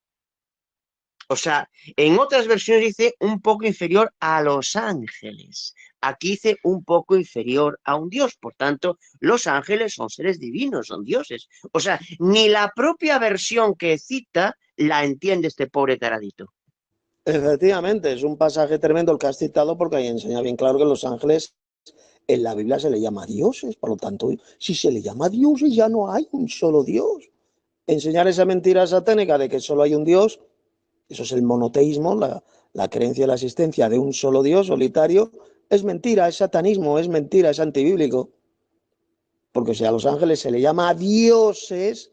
Speaker 3: O sea, en otras versiones dice un poco inferior a los ángeles. Aquí dice un poco inferior a un Dios. Por tanto, los ángeles son seres divinos, son dioses. O sea, ni la propia versión que cita la entiende este pobre taradito.
Speaker 1: Efectivamente, es un pasaje tremendo el que has citado, porque ahí enseña bien claro que los ángeles en la Biblia se le llama dioses. Por lo tanto, si se le llama dioses, ya no hay un solo Dios. Enseñar esa mentira satánica de que solo hay un Dios, eso es el monoteísmo, la creencia de la existencia de un solo Dios solitario, es mentira, es satanismo, es mentira, es antibíblico. Porque si a los ángeles se le llama dioses,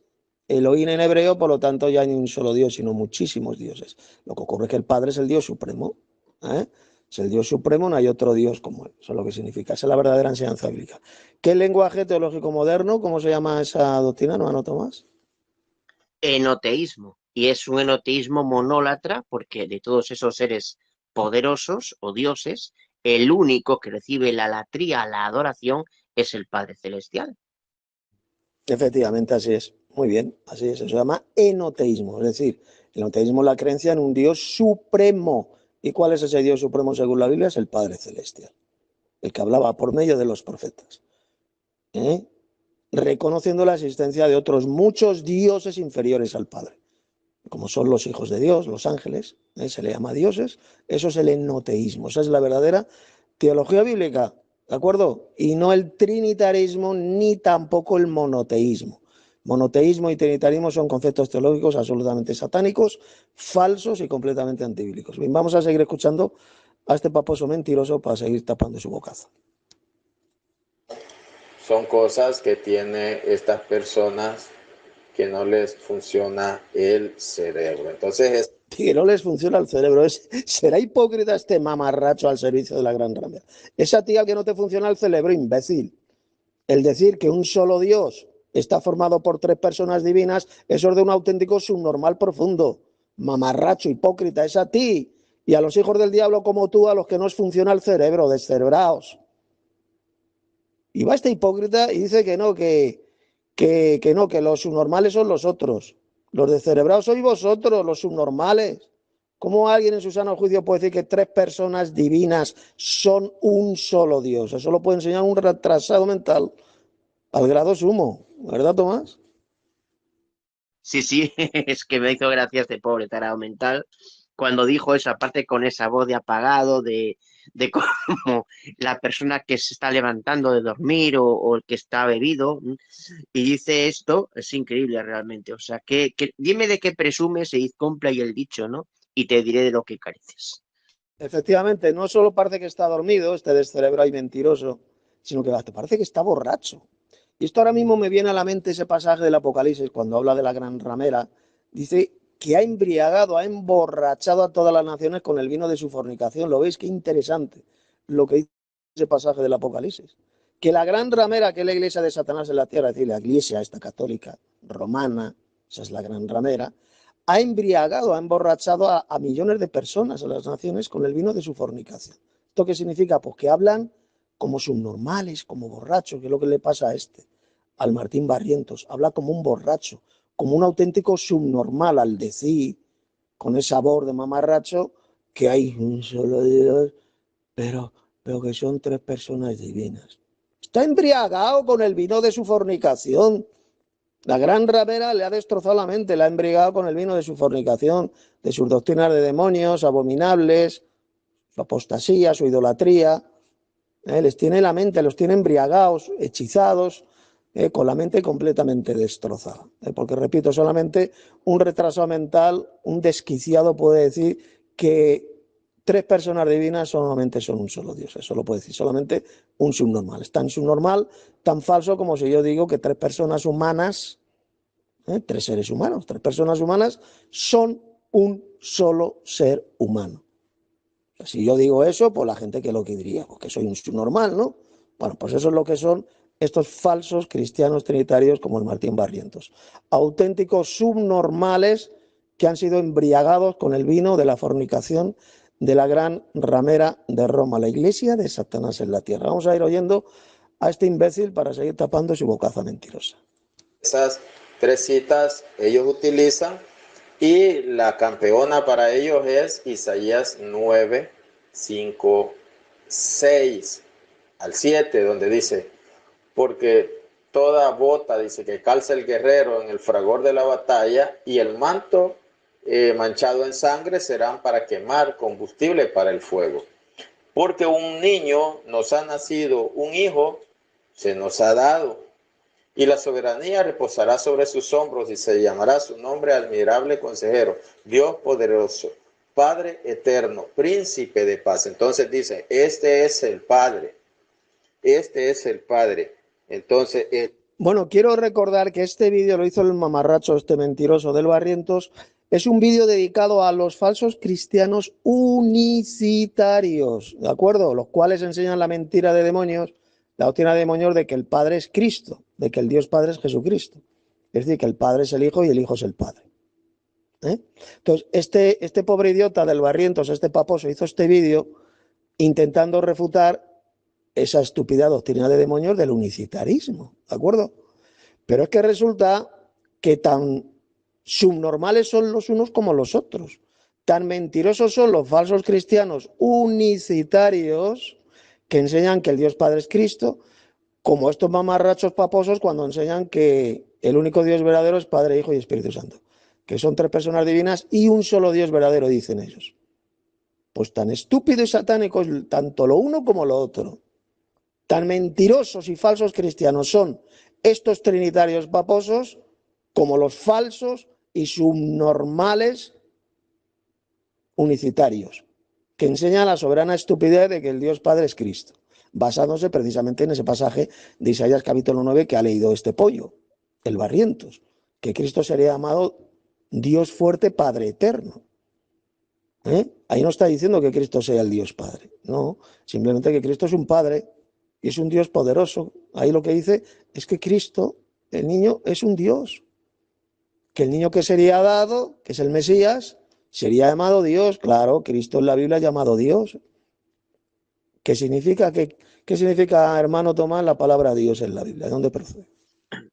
Speaker 1: Elohim en hebreo, por lo tanto ya no hay un solo Dios, sino muchísimos dioses. Lo que ocurre es que el Padre es el Dios supremo. Es el Dios supremo, no hay otro Dios como Él. Eso es lo que significa. Esa es la verdadera enseñanza bíblica. ¿Qué lenguaje teológico moderno? ¿Cómo se llama esa doctrina? ¿No anoto más?
Speaker 3: Enoteísmo. Y es un enoteísmo monólatra porque de todos esos seres poderosos o dioses, el único que recibe la latría, la adoración, es el Padre Celestial.
Speaker 1: Efectivamente, así es. Muy bien, así es. Eso se llama enoteísmo. Es decir, el enoteísmo es la creencia en un Dios supremo. ¿Y cuál es ese Dios supremo según la Biblia? Es el Padre Celestial, el que hablaba por medio de los profetas. Reconociendo la existencia de otros muchos dioses inferiores al Padre, como son los hijos de Dios, los ángeles, se le llama dioses. Eso es el enoteísmo. Esa es la verdadera teología bíblica, ¿de acuerdo? Y no el trinitarismo ni tampoco el monoteísmo. Monoteísmo y trinitarismo son conceptos teológicos absolutamente satánicos, falsos y completamente antibíblicos. Bien, vamos a seguir escuchando a este paposo mentiroso para seguir tapando su bocazo.
Speaker 2: Son cosas que tienen estas personas que no les funciona el cerebro. Entonces
Speaker 1: que no les funciona el cerebro. Será hipócrita este mamarracho al servicio de la gran ramera. Esa tía que no te funciona el cerebro, imbécil. El decir que un solo Dios está formado por tres personas divinas, eso es de un auténtico subnormal profundo. Mamarracho, hipócrita, es a ti y a los hijos del diablo como tú, a los que no os funciona el cerebro, descerebraos. Y va este hipócrita y dice que no, que los subnormales son los otros. Los descerebrados sois vosotros, los subnormales. ¿Cómo alguien en su sano juicio puede decir que tres personas divinas son un solo Dios? Eso lo puede enseñar un retrasado mental al grado sumo, ¿verdad, Tomás?
Speaker 3: Sí, es que me hizo gracia este pobre tarado mental cuando dijo eso, aparte con esa voz de apagado, de como la persona que se está levantando de dormir o el que está bebido, y dice esto, es increíble realmente. O sea, dime de qué presumes y cumpla y el dicho, ¿no? Y te diré de lo que careces.
Speaker 1: Efectivamente, no solo parece que está dormido, este descerebrado y mentiroso, sino que te parece que está borracho. Y esto ahora mismo me viene a la mente ese pasaje del Apocalipsis, cuando habla de la gran ramera. Dice que ha embriagado, ha emborrachado a todas las naciones con el vino de su fornicación. ¿Lo veis? Qué interesante lo que dice ese pasaje del Apocalipsis. Que la gran ramera, que es la iglesia de Satanás en la tierra, es decir, la iglesia esta católica, romana, esa es la gran ramera, ha embriagado, ha emborrachado a millones de personas, a las naciones, con el vino de su fornicación. ¿Esto qué significa? Pues que hablan como subnormales, como borrachos, que es lo que le pasa a al Martín Barrientos. Habla como un borracho, como un auténtico subnormal al decir, con ese sabor de mamarracho, que hay un solo Dios, pero que son tres personas divinas. Está embriagado con el vino de su fornicación. La gran ramera le ha destrozado la mente, la ha embriagado con el vino de su fornicación, de sus doctrinas de demonios abominables, su apostasía, su idolatría. Les tiene la mente, los tiene embriagados, hechizados, con la mente completamente destrozada. Porque, repito, solamente un retrasado mental, un desquiciado puede decir que tres personas divinas solamente son un solo Dios. Eso lo puede decir solamente un subnormal. Es tan subnormal, tan falso como si yo digo que tres personas humanas, tres seres humanos, tres personas humanas son un solo ser humano. Si yo digo eso, pues la gente, ¿qué es lo que diría? Pues que soy un subnormal, ¿no? Bueno, pues eso es lo que son estos falsos cristianos trinitarios como el Martín Barrientos. Auténticos subnormales que han sido embriagados con el vino de la fornicación de la gran ramera de Roma, la iglesia de Satanás en la tierra. Vamos a ir oyendo a este imbécil para seguir tapando su bocaza mentirosa.
Speaker 2: Esas tres citas ellos utilizan y la campeona para ellos es Isaías 9, 5, 6 al 7, donde dice, porque toda bota, dice, que calza el guerrero en el fragor de la batalla y el manto manchado en sangre serán para quemar combustible para el fuego. Porque un niño nos ha nacido, un hijo se nos ha dado, y la soberanía reposará sobre sus hombros y se llamará su nombre admirable consejero, Dios poderoso, Padre eterno, príncipe de paz. Entonces dice, este es el Padre, este es el Padre. Entonces,
Speaker 1: bueno, quiero recordar que este vídeo lo hizo el mamarracho, este mentiroso del Barrientos. Es un vídeo dedicado a los falsos cristianos unicitarios, ¿de acuerdo? Los cuales enseñan la mentira de demonios, la doctrina de demonios de que el Padre es Cristo, de que el Dios Padre es Jesucristo. Es decir, que el Padre es el Hijo y el Hijo es el Padre. Entonces, este pobre idiota del Barrientos, este paposo, hizo este vídeo intentando refutar esa estúpida doctrina de demonios del unicitarismo, ¿de acuerdo? Pero es que resulta que tan subnormales son los unos como los otros, tan mentirosos son los falsos cristianos unicitarios que enseñan que el Dios Padre es Cristo, como estos mamarrachos paposos cuando enseñan que el único Dios verdadero es Padre, Hijo y Espíritu Santo, que son tres personas divinas y un solo Dios verdadero, dicen ellos. Pues tan estúpido y satánico es tanto lo uno como lo otro. Tan mentirosos y falsos cristianos son estos trinitarios paposos como los falsos y subnormales unicitarios, que enseñan la soberana estupidez de que el Dios Padre es Cristo, basándose precisamente en ese pasaje de Isaías capítulo 9 que ha leído este pollo, el Barrientos, que Cristo sería llamado Dios fuerte, Padre eterno. Ahí no está diciendo que Cristo sea el Dios Padre, no, simplemente que Cristo es un Padre y es un Dios poderoso. Ahí lo que dice es que Cristo, el niño, es un Dios, que el niño que sería dado, que es el Mesías, sería llamado Dios. Claro, Cristo en la Biblia es llamado Dios. ¿Qué significa, hermano Tomás, la palabra Dios en la Biblia? ¿De dónde procede?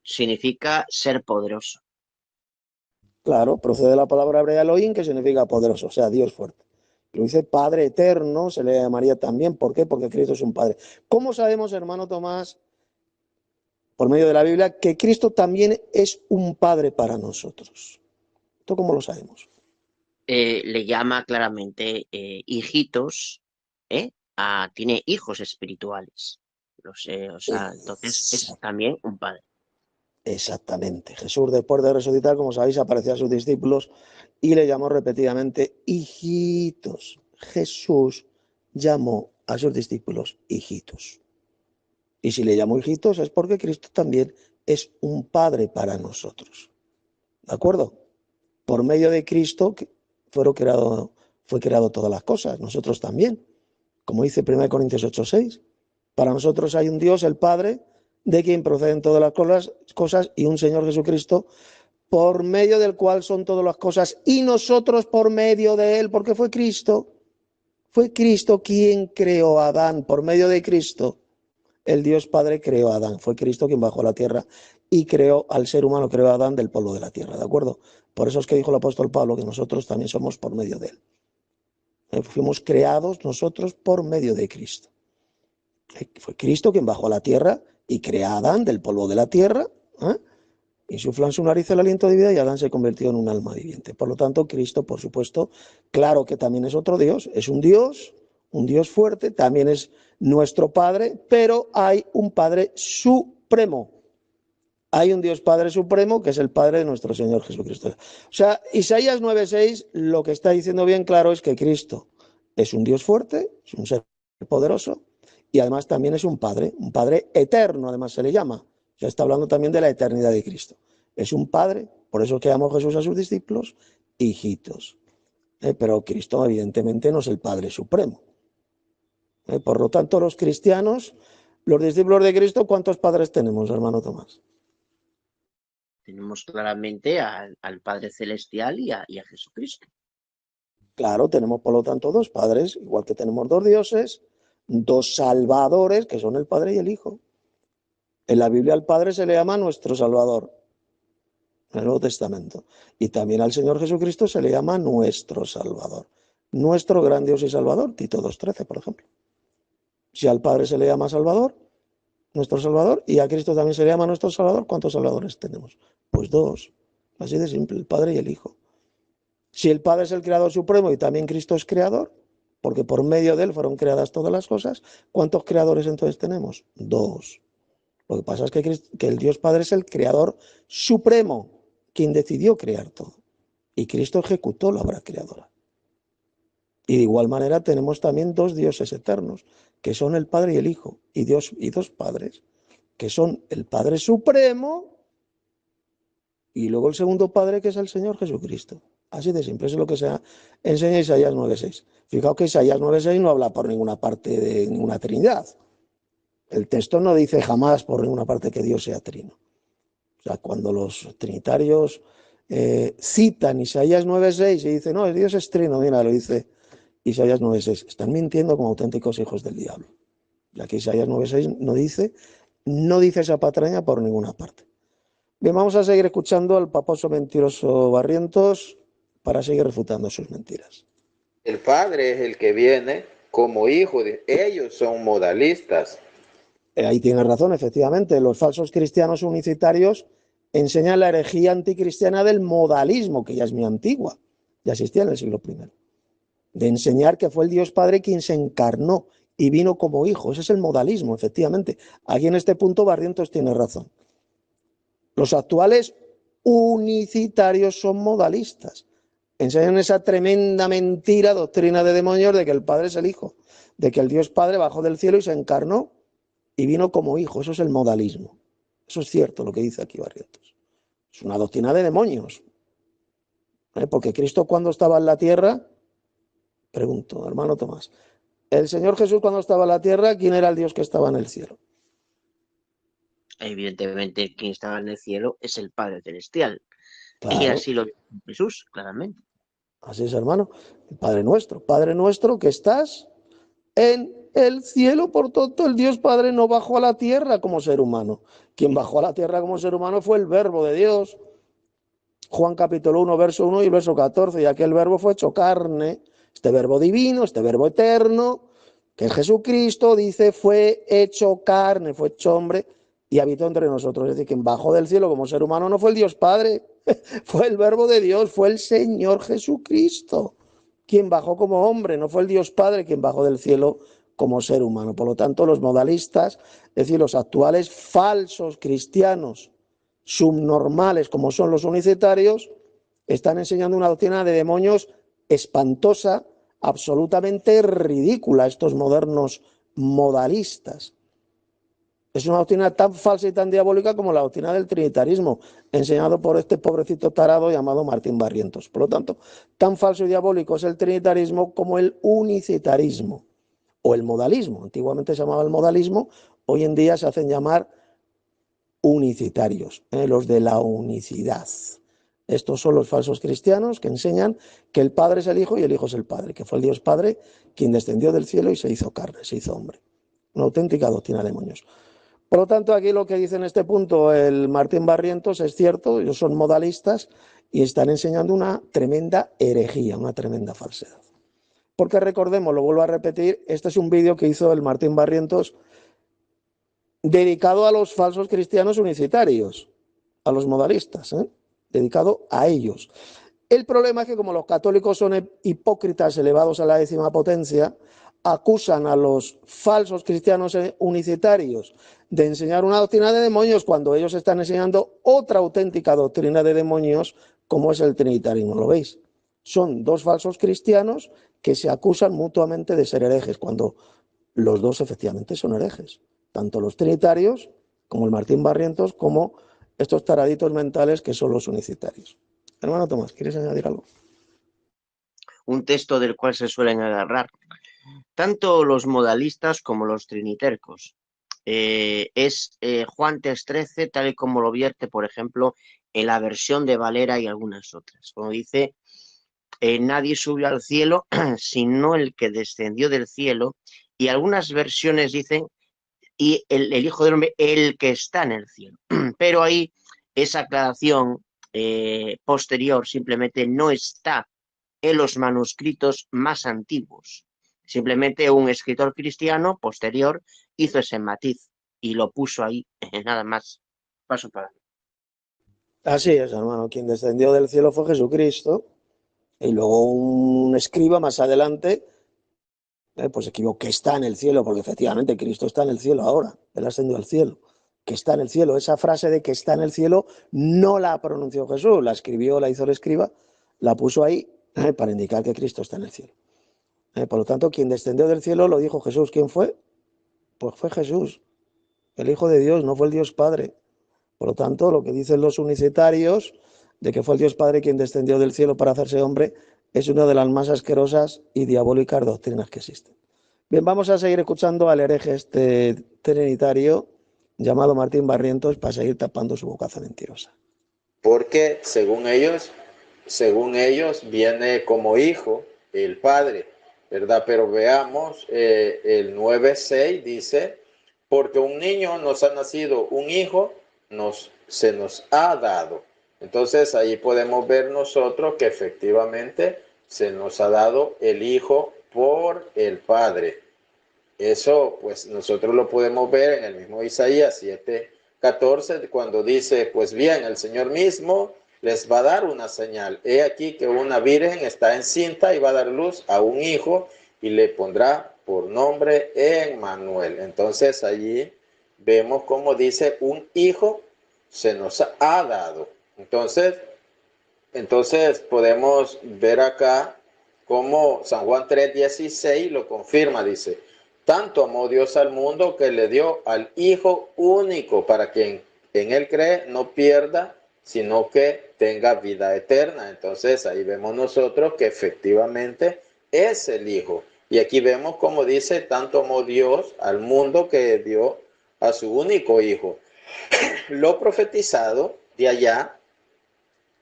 Speaker 3: Significa ser poderoso.
Speaker 1: Claro, procede de la palabra hebrea Elohim, que significa poderoso, o sea, Dios fuerte. Lo dice Padre eterno, se le llamaría también. ¿Por qué? Porque Cristo es un Padre. ¿Cómo sabemos, hermano Tomás, por medio de la Biblia, que Cristo también es un Padre para nosotros? ¿Esto cómo lo sabemos?
Speaker 3: Le llama claramente hijitos, tiene hijos espirituales. Entonces es también un padre.
Speaker 1: Exactamente. Jesús, después de resucitar, como sabéis, apareció a sus discípulos y le llamó repetidamente hijitos. Jesús llamó a sus discípulos hijitos. Y si le llamó hijitos es porque Cristo también es un Padre para nosotros. ¿De acuerdo? por medio de Cristo fue creado todas las cosas, nosotros también. Como dice 1 Corintios 8:6, para nosotros hay un Dios, el Padre, de quien proceden todas las cosas, y un Señor Jesucristo, por medio del cual son todas las cosas, y nosotros por medio de él, porque fue Cristo quien creó a Adán. Por medio de Cristo, el Dios Padre creó a Adán, fue Cristo quien bajó a la tierra y creó al ser humano, creó a Adán del polvo de la tierra, ¿de acuerdo? Por eso es que dijo el apóstol Pablo que nosotros también somos por medio de él. Fuimos creados nosotros por medio de Cristo. Fue Cristo quien bajó a la tierra y creó a Adán del polvo de la tierra, insufló en su nariz el aliento de vida y Adán se convirtió en un alma viviente. Por lo tanto, Cristo, por supuesto, claro que también es otro Dios, es un Dios fuerte, también es nuestro Padre, pero hay un Padre supremo. Hay un Dios Padre supremo que es el Padre de nuestro Señor Jesucristo. O sea, Isaías 9:6 lo que está diciendo bien claro es que Cristo es un Dios fuerte, es un ser poderoso y además también es un Padre eterno, además se le llama. Ya está hablando también de la eternidad de Cristo. Es un Padre, por eso que llamó Jesús a sus discípulos hijitos. Pero Cristo evidentemente no es el Padre supremo. Por lo tanto, los cristianos, los discípulos de Cristo, ¿cuántos padres tenemos, hermano Tomás?
Speaker 3: Tenemos claramente al Padre Celestial y a Jesucristo.
Speaker 1: Claro, tenemos por lo tanto dos padres, igual que tenemos dos dioses, dos salvadores, que son el Padre y el Hijo. En la Biblia al Padre se le llama nuestro Salvador, en el Nuevo Testamento. Y también al Señor Jesucristo se le llama nuestro Salvador. Nuestro gran Dios y Salvador, Tito 2:13, por ejemplo. Si al Padre se le llama Salvador, nuestro Salvador, y a Cristo también se le llama nuestro Salvador, ¿cuántos salvadores tenemos? Pues dos, así de simple, el Padre y el Hijo. Si el Padre es el creador supremo y también Cristo es creador, porque por medio de él fueron creadas todas las cosas, ¿cuántos creadores entonces tenemos? Dos. Lo que pasa es que el Dios Padre es el creador supremo, quien decidió crear todo. Y Cristo ejecutó la obra creadora. Y de igual manera tenemos también dos dioses eternos, que son el Padre y el Hijo, y dos padres, que son el Padre Supremo y luego el segundo Padre, que es el Señor Jesucristo. Así de simple, eso es lo que se enseña Isaías 9:6. Fijaos que Isaías 9:6 no habla por ninguna parte de ninguna Trinidad. El texto no dice jamás por ninguna parte que Dios sea trino. O sea, cuando los trinitarios citan Isaías 9:6 y dicen, no, Dios es trino, mira, lo dice Isaías 9:6. Están mintiendo como auténticos hijos del diablo. Ya que Isaías 9:6 no dice esa patraña por ninguna parte. Bien, vamos a seguir escuchando al paposo mentiroso Barrientos para seguir refutando sus mentiras.
Speaker 2: El Padre es el que viene como hijo de ellos, son modalistas.
Speaker 1: Ahí tiene razón, efectivamente. Los falsos cristianos unicitarios enseñan la herejía anticristiana del modalismo, que ya es muy antigua, ya existía en el siglo I. De enseñar que fue el Dios Padre quien se encarnó y vino como hijo. Ese es el modalismo, efectivamente. Aquí en este punto Barrientos tiene razón. Los actuales unicitarios son modalistas. Enseñan esa tremenda mentira, doctrina de demonios, de que el Padre es el Hijo, de que el Dios Padre bajó del cielo y se encarnó y vino como hijo. Eso es el modalismo. Eso es cierto lo que dice aquí Barrientos. Es una doctrina de demonios. Porque Cristo cuando estaba en la tierra, pregunto, hermano Tomás, el Señor Jesús cuando estaba en la tierra, ¿quién era el Dios que estaba en el cielo?
Speaker 3: Evidentemente, quien estaba en el cielo es el Padre Celestial.
Speaker 1: Claro.
Speaker 3: Y así lo dice Jesús, claramente.
Speaker 1: Así es, hermano. El Padre nuestro que estás en el cielo. Por tanto, el Dios Padre no bajó a la tierra como ser humano. Quien bajó a la tierra como ser humano fue el Verbo de Dios. Juan capítulo 1, verso 1 y verso 14. Y aquel Verbo fue hecho carne. Este Verbo divino, este Verbo eterno, que Jesucristo dice fue hecho carne, fue hecho hombre y habitó entre nosotros. Es decir, quien bajó del cielo como ser humano no fue el Dios Padre, fue el Verbo de Dios, fue el Señor Jesucristo. Quien bajó como hombre, no fue el Dios Padre quien bajó del cielo como ser humano. Por lo tanto, los modalistas, es decir, los actuales falsos cristianos subnormales como son los unicitarios, están enseñando una doctrina de demonios espantosa, absolutamente ridícula, estos modernos modalistas. Es una doctrina tan falsa y tan diabólica como la doctrina del trinitarismo, enseñado por este pobrecito tarado llamado Martín Barrientos. Por lo tanto, tan falso y diabólico es el trinitarismo como el unicitarismo o el modalismo. Antiguamente se llamaba el modalismo, hoy en día se hacen llamar unicitarios, los de la unicidad. Estos son los falsos cristianos que enseñan que el Padre es el Hijo y el Hijo es el Padre, que fue el Dios Padre quien descendió del cielo y se hizo carne, se hizo hombre. Una auténtica doctrina de demonios. Por lo tanto, aquí lo que dice en este punto el Martín Barrientos es cierto, ellos son modalistas y están enseñando una tremenda herejía, una tremenda falsedad. Porque recordemos, lo vuelvo a repetir, este es un vídeo que hizo el Martín Barrientos dedicado a los falsos cristianos unicitarios, a los modalistas, dedicado a ellos. El problema es que como los católicos son hipócritas elevados a la 10ª potencia, acusan a los falsos cristianos unicitarios de enseñar una doctrina de demonios cuando ellos están enseñando otra auténtica doctrina de demonios como es el trinitarismo. ¿Lo veis? Son dos falsos cristianos que se acusan mutuamente de ser herejes cuando los dos efectivamente son herejes. Tanto los trinitarios como el Martín Barrientos como estos taraditos mentales que son los unicitarios. Hermano Tomás, ¿quieres añadir algo?
Speaker 3: Un texto del cual se suelen agarrar tanto los modalistas como los trinitercos. Es Juan 3:13, tal y como lo vierte, por ejemplo, en la versión de Valera y algunas otras. Como dice, nadie subió al cielo, sino el que descendió del cielo. Y algunas versiones dicen, y el Hijo del Hombre, el que está en el cielo. Pero ahí esa aclaración posterior simplemente no está en los manuscritos más antiguos. Simplemente un escritor cristiano posterior hizo ese matiz y lo puso ahí, nada más. Paso para mí.
Speaker 1: Así es, hermano. Quien descendió del cielo fue Jesucristo. Y luego un escriba más adelante, pues escribió que está en el cielo, porque efectivamente Cristo está en el cielo ahora. Él ascendió al cielo. Que está en el cielo. Esa frase de que está en el cielo no la pronunció Jesús. La escribió, la hizo el escriba, la puso ahí para indicar que Cristo está en el cielo. Por lo tanto, quien descendió del cielo lo dijo Jesús. ¿Quién fue? Pues fue Jesús, el Hijo de Dios, no fue el Dios Padre. Por lo tanto, lo que dicen los unicitarios de que fue el Dios Padre quien descendió del cielo para hacerse hombre es una de las más asquerosas y diabólicas doctrinas que existen. Bien, vamos a seguir escuchando al hereje este trinitario llamado Martín Barrientos para seguir tapando su bocaza mentirosa.
Speaker 2: Porque según ellos viene como hijo el Padre, ¿verdad? Pero veamos, el 9:6 dice, porque un niño nos ha nacido, un hijo se nos ha dado. Entonces ahí podemos ver nosotros que efectivamente se nos ha dado el Hijo por el Padre. Eso pues nosotros lo podemos ver en el mismo Isaías 7:14 cuando dice, pues bien, el Señor mismo les va a dar una señal. He aquí que una virgen está encinta y va a dar luz a un hijo y le pondrá por nombre Emmanuel. Entonces allí vemos como dice, un hijo se nos ha dado. Entonces podemos ver acá como San Juan 3:16 lo confirma, dice, tanto amó Dios al mundo que le dio al Hijo único para quien en él cree no pierda, sino que tenga vida eterna. Entonces ahí vemos nosotros que efectivamente es el Hijo. Y aquí vemos como dice, tanto amó Dios al mundo que dio a su único Hijo. Lo profetizado de allá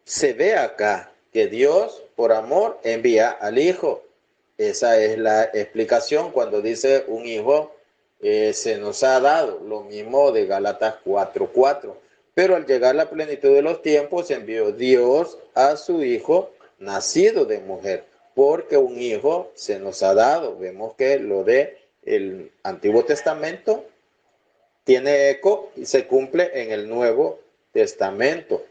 Speaker 2: se ve acá, que Dios por amor envía al Hijo. Esa es la explicación cuando dice un hijo se nos ha dado, lo mismo de Gálatas 4:4. Pero al llegar la plenitud de los tiempos envió Dios a su Hijo nacido de mujer, porque un hijo se nos ha dado. Vemos que lo de el Antiguo Testamento tiene eco y se cumple en el Nuevo Testamento.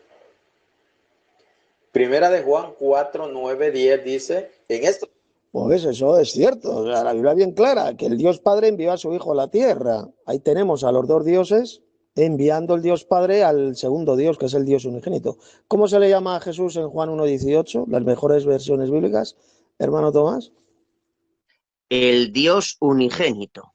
Speaker 2: Primera de Juan 4:9-10 dice, en esto...
Speaker 1: Pues eso es cierto, o sea, la Biblia es bien clara, que el Dios Padre envió a su Hijo a la tierra. Ahí tenemos a los dos dioses enviando el Dios Padre al segundo Dios, que es el Dios unigénito. ¿Cómo se le llama a Jesús en Juan 1:18? Las mejores versiones bíblicas, hermano Tomás.
Speaker 3: El Dios unigénito.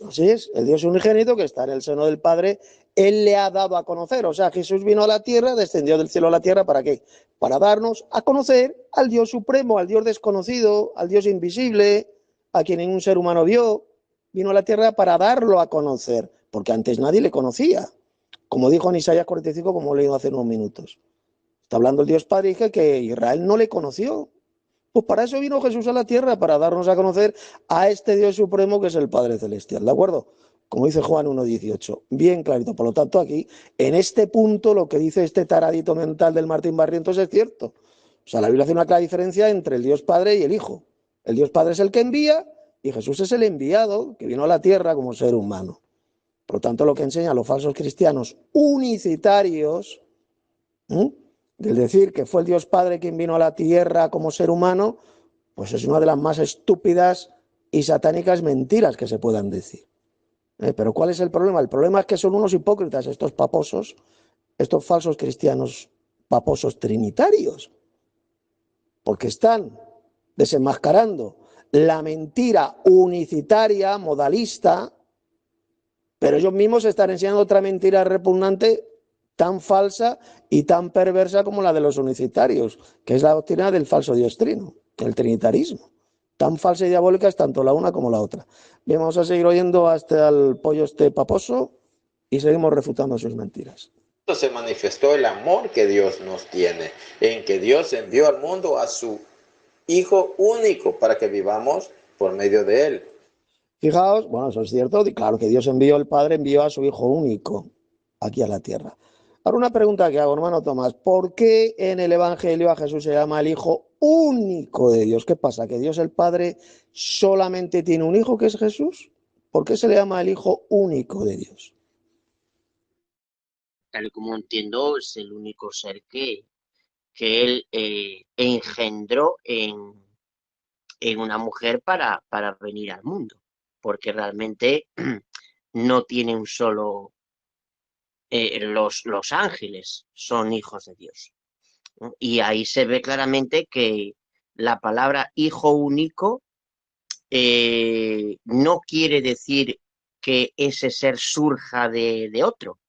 Speaker 1: Así es, el Dios unigénito que está en el seno del Padre, Él le ha dado a conocer. O sea, Jesús vino a la tierra, descendió del cielo a la tierra, ¿para qué? Para darnos a conocer al Dios supremo, al Dios desconocido, al Dios invisible, a quien ningún ser humano vio. Vino a la tierra para darlo a conocer, porque antes nadie le conocía. Como dijo en Isaías 45, como he leído hace unos minutos. Está hablando el Dios Padre y dice que Israel no le conoció. Pues para eso vino Jesús a la tierra, para darnos a conocer a este Dios supremo que es el Padre Celestial, ¿de acuerdo? Como dice Juan 1.18, bien clarito. Por lo tanto, aquí, en este punto, lo que dice este taradito mental del Martín Barrientos es cierto. O sea, la Biblia hace una clara diferencia entre el Dios Padre y el Hijo. El Dios Padre es el que envía y Jesús es el enviado que vino a la tierra como ser humano. Por lo tanto, lo que enseñan los falsos cristianos unicitarios, del decir que fue el Dios Padre quien vino a la tierra como ser humano, pues es una de las más estúpidas y satánicas mentiras que se puedan decir. Pero ¿cuál es el problema? El problema es que son unos hipócritas estos paposos, estos falsos cristianos paposos trinitarios, porque están desenmascarando la mentira unicitaria, modalista, pero ellos mismos están enseñando otra mentira repugnante tan falsa y tan perversa como la de los unicitarios, que es la doctrina del falso Dios trino, el trinitarismo. Tan falsa y diabólica es tanto la una como la otra. Bien, vamos a seguir oyendo hasta el pollo este paposo y seguimos refutando sus mentiras.
Speaker 2: Se manifestó el amor que Dios nos tiene, en que Dios envió al mundo a su Hijo único para que vivamos por medio de Él.
Speaker 1: Fijaos, bueno, eso es cierto, y claro que Dios envió, el Padre envió a su Hijo único aquí a la tierra. Ahora una pregunta que hago, hermano Tomás, ¿por qué en el Evangelio a Jesús se llama el Hijo único de Dios? ¿Qué pasa? ¿Que Dios el Padre solamente tiene un hijo que es Jesús? ¿Por qué se le llama el Hijo único de Dios?
Speaker 3: Tal y como entiendo, es el único ser que Él engendró en una mujer para venir al mundo, porque realmente no tiene un solo, los ángeles son hijos de Dios, ¿no? Y ahí se ve claramente que la palabra hijo único no quiere decir que ese ser surja de otro.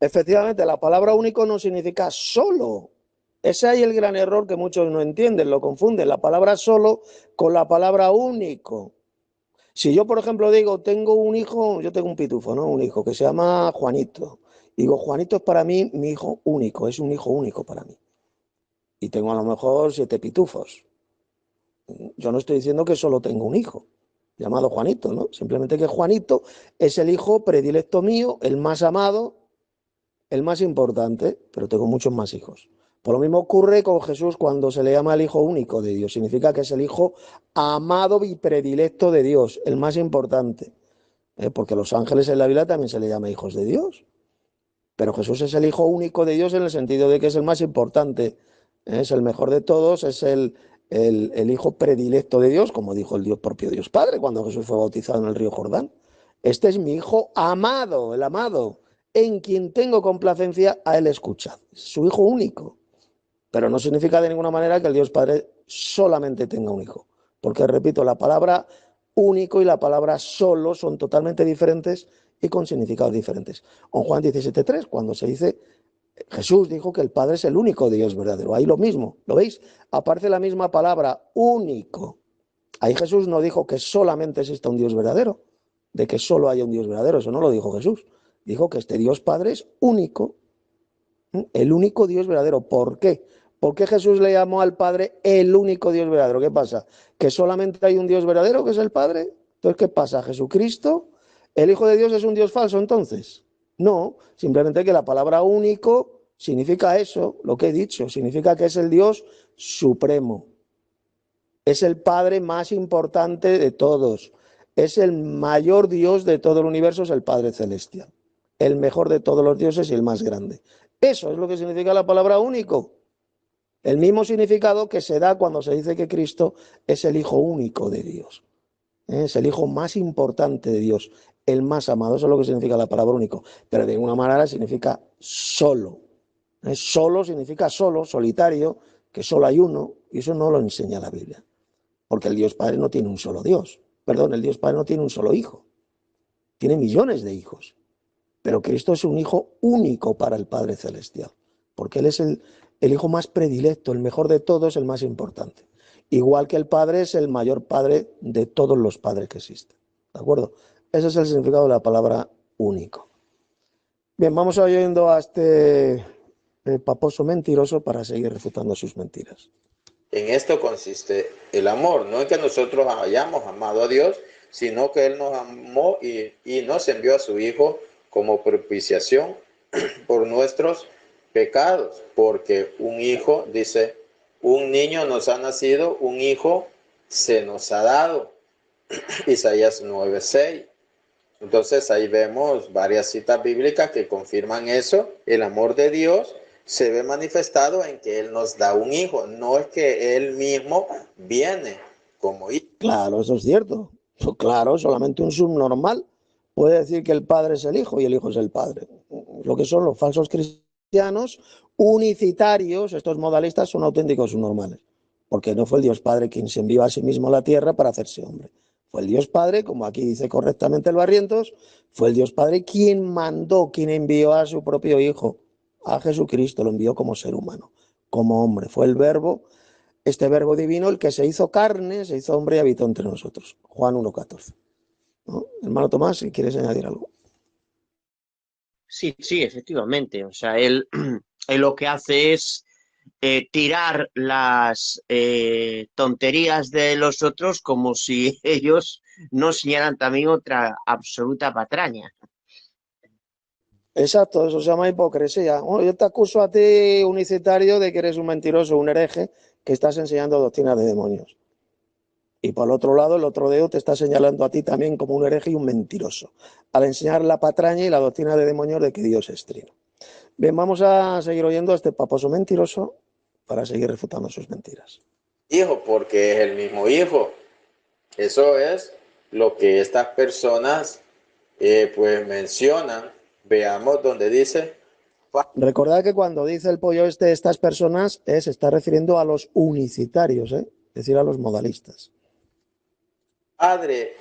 Speaker 1: Efectivamente, la palabra único no significa solo. Ese es el gran error que muchos no entienden, lo confunden, la palabra solo con la palabra único. Si yo, por ejemplo, digo, tengo un hijo, yo tengo un pitufo, ¿no? Un hijo que se llama Juanito. Digo, Juanito es para mí mi hijo único, es un hijo único para mí. Y tengo a lo mejor 7 pitufos. Yo no estoy diciendo que solo tengo un hijo, llamado Juanito, ¿no? Simplemente que Juanito es el hijo predilecto mío, el más amado, el más importante, pero tengo muchos más hijos. Por lo mismo ocurre con Jesús cuando se le llama el Hijo único de Dios. Significa que es el Hijo amado y predilecto de Dios, el más importante. Porque los ángeles en la Biblia también se le llama hijos de Dios. Pero Jesús es el Hijo único de Dios en el sentido de que es el más importante. Es el mejor de todos, es el Hijo predilecto de Dios, como dijo el propio Dios Padre cuando Jesús fue bautizado en el río Jordán. Este es mi Hijo amado, el amado, en quien tengo complacencia, a él escuchad. Su Hijo único. Pero no significa de ninguna manera que el Dios Padre solamente tenga un hijo. Porque, repito, la palabra único y la palabra solo son totalmente diferentes y con significados diferentes. En Juan 17:3, cuando se dice, Jesús dijo que el Padre es el único Dios verdadero. Ahí lo mismo, ¿lo veis? Aparece la misma palabra, único. Ahí Jesús no dijo que solamente exista un Dios verdadero, de que solo haya un Dios verdadero. Eso no lo dijo Jesús. Dijo que este Dios Padre es único, el único Dios verdadero. ¿Por qué? ¿Por qué Jesús le llamó al Padre el único Dios verdadero? ¿Qué pasa? ¿Que solamente hay un Dios verdadero, que es el Padre? Entonces, ¿qué pasa? ¿Jesucristo, el Hijo de Dios, es un Dios falso entonces? No, simplemente que la palabra único significa eso, lo que he dicho, significa que es el Dios supremo. Es el Padre más importante de todos. Es el mayor Dios de todo el universo, es el Padre Celestial. El mejor de todos los dioses y el más grande. Eso es lo que significa la palabra único. El mismo significado que se da cuando se dice que Cristo es el Hijo único de Dios. Es el Hijo más importante de Dios, el más amado. Eso es lo que significa la palabra único. Pero de alguna manera significa solo. Solo significa solo, solitario, que solo hay uno. Y eso no lo enseña la Biblia. Porque el Dios Padre no tiene un solo Dios. Perdón, el Dios Padre no tiene un solo hijo, tiene millones de hijos. Pero Cristo es un hijo único para el Padre Celestial, porque Él es el hijo más predilecto, el mejor de todos, el más importante. Igual que el Padre es el mayor Padre de todos los padres que existen. ¿De acuerdo? Ese es el significado de la palabra único. Bien, vamos oyendo a este paposo mentiroso para seguir refutando sus mentiras.
Speaker 2: En esto consiste el amor, no en que nosotros hayamos amado a Dios, sino que Él nos amó y nos envió a su Hijo como propiciación por nuestros pecados, porque un hijo, dice, un niño nos ha nacido, un hijo se nos ha dado. Isaías 9:6. Entonces ahí vemos varias citas bíblicas que confirman eso. El amor de Dios se ve manifestado en que Él nos da un hijo, no es que Él mismo viene como hijo.
Speaker 1: Claro, eso es cierto. Claro, solamente un subnormal puede decir que el Padre es el Hijo y el Hijo es el Padre. Lo que son los falsos cristianos unicitarios, estos modalistas, son auténticos subnormales, porque no fue el Dios Padre quien se envió a sí mismo a la tierra para hacerse hombre. Fue el Dios Padre, como aquí dice correctamente el Barrientos, fue el Dios Padre quien mandó, quien envió a su propio Hijo, a Jesucristo, lo envió como ser humano, como hombre. Fue el Verbo, este Verbo divino, el que se hizo carne, se hizo hombre y habitó entre nosotros. Juan 1:14. ¿No? Hermano Tomás, si quieres añadir algo.
Speaker 3: Sí, sí, efectivamente. O sea, él lo que hace es tirar las tonterías de los otros como si ellos no señalan también otra absoluta patraña.
Speaker 1: Exacto, eso se llama hipocresía. Bueno, yo te acuso a ti, unicitario, de que eres un mentiroso, un hereje, que estás enseñando doctrinas de demonios. Y por el otro lado, el otro dedo te está señalando a ti también como un hereje y un mentiroso, al enseñar la patraña y la doctrina de demonios de que Dios es trino. Bien, vamos a seguir oyendo a este paposo mentiroso para seguir refutando sus mentiras.
Speaker 2: Hijo, porque es el mismo hijo. Eso es lo que estas personas pues mencionan. Veamos donde dice.
Speaker 1: Recordad que cuando dice el pollo estas personas, se está refiriendo a los unicitarios, es decir, a los modalistas.
Speaker 2: Padre,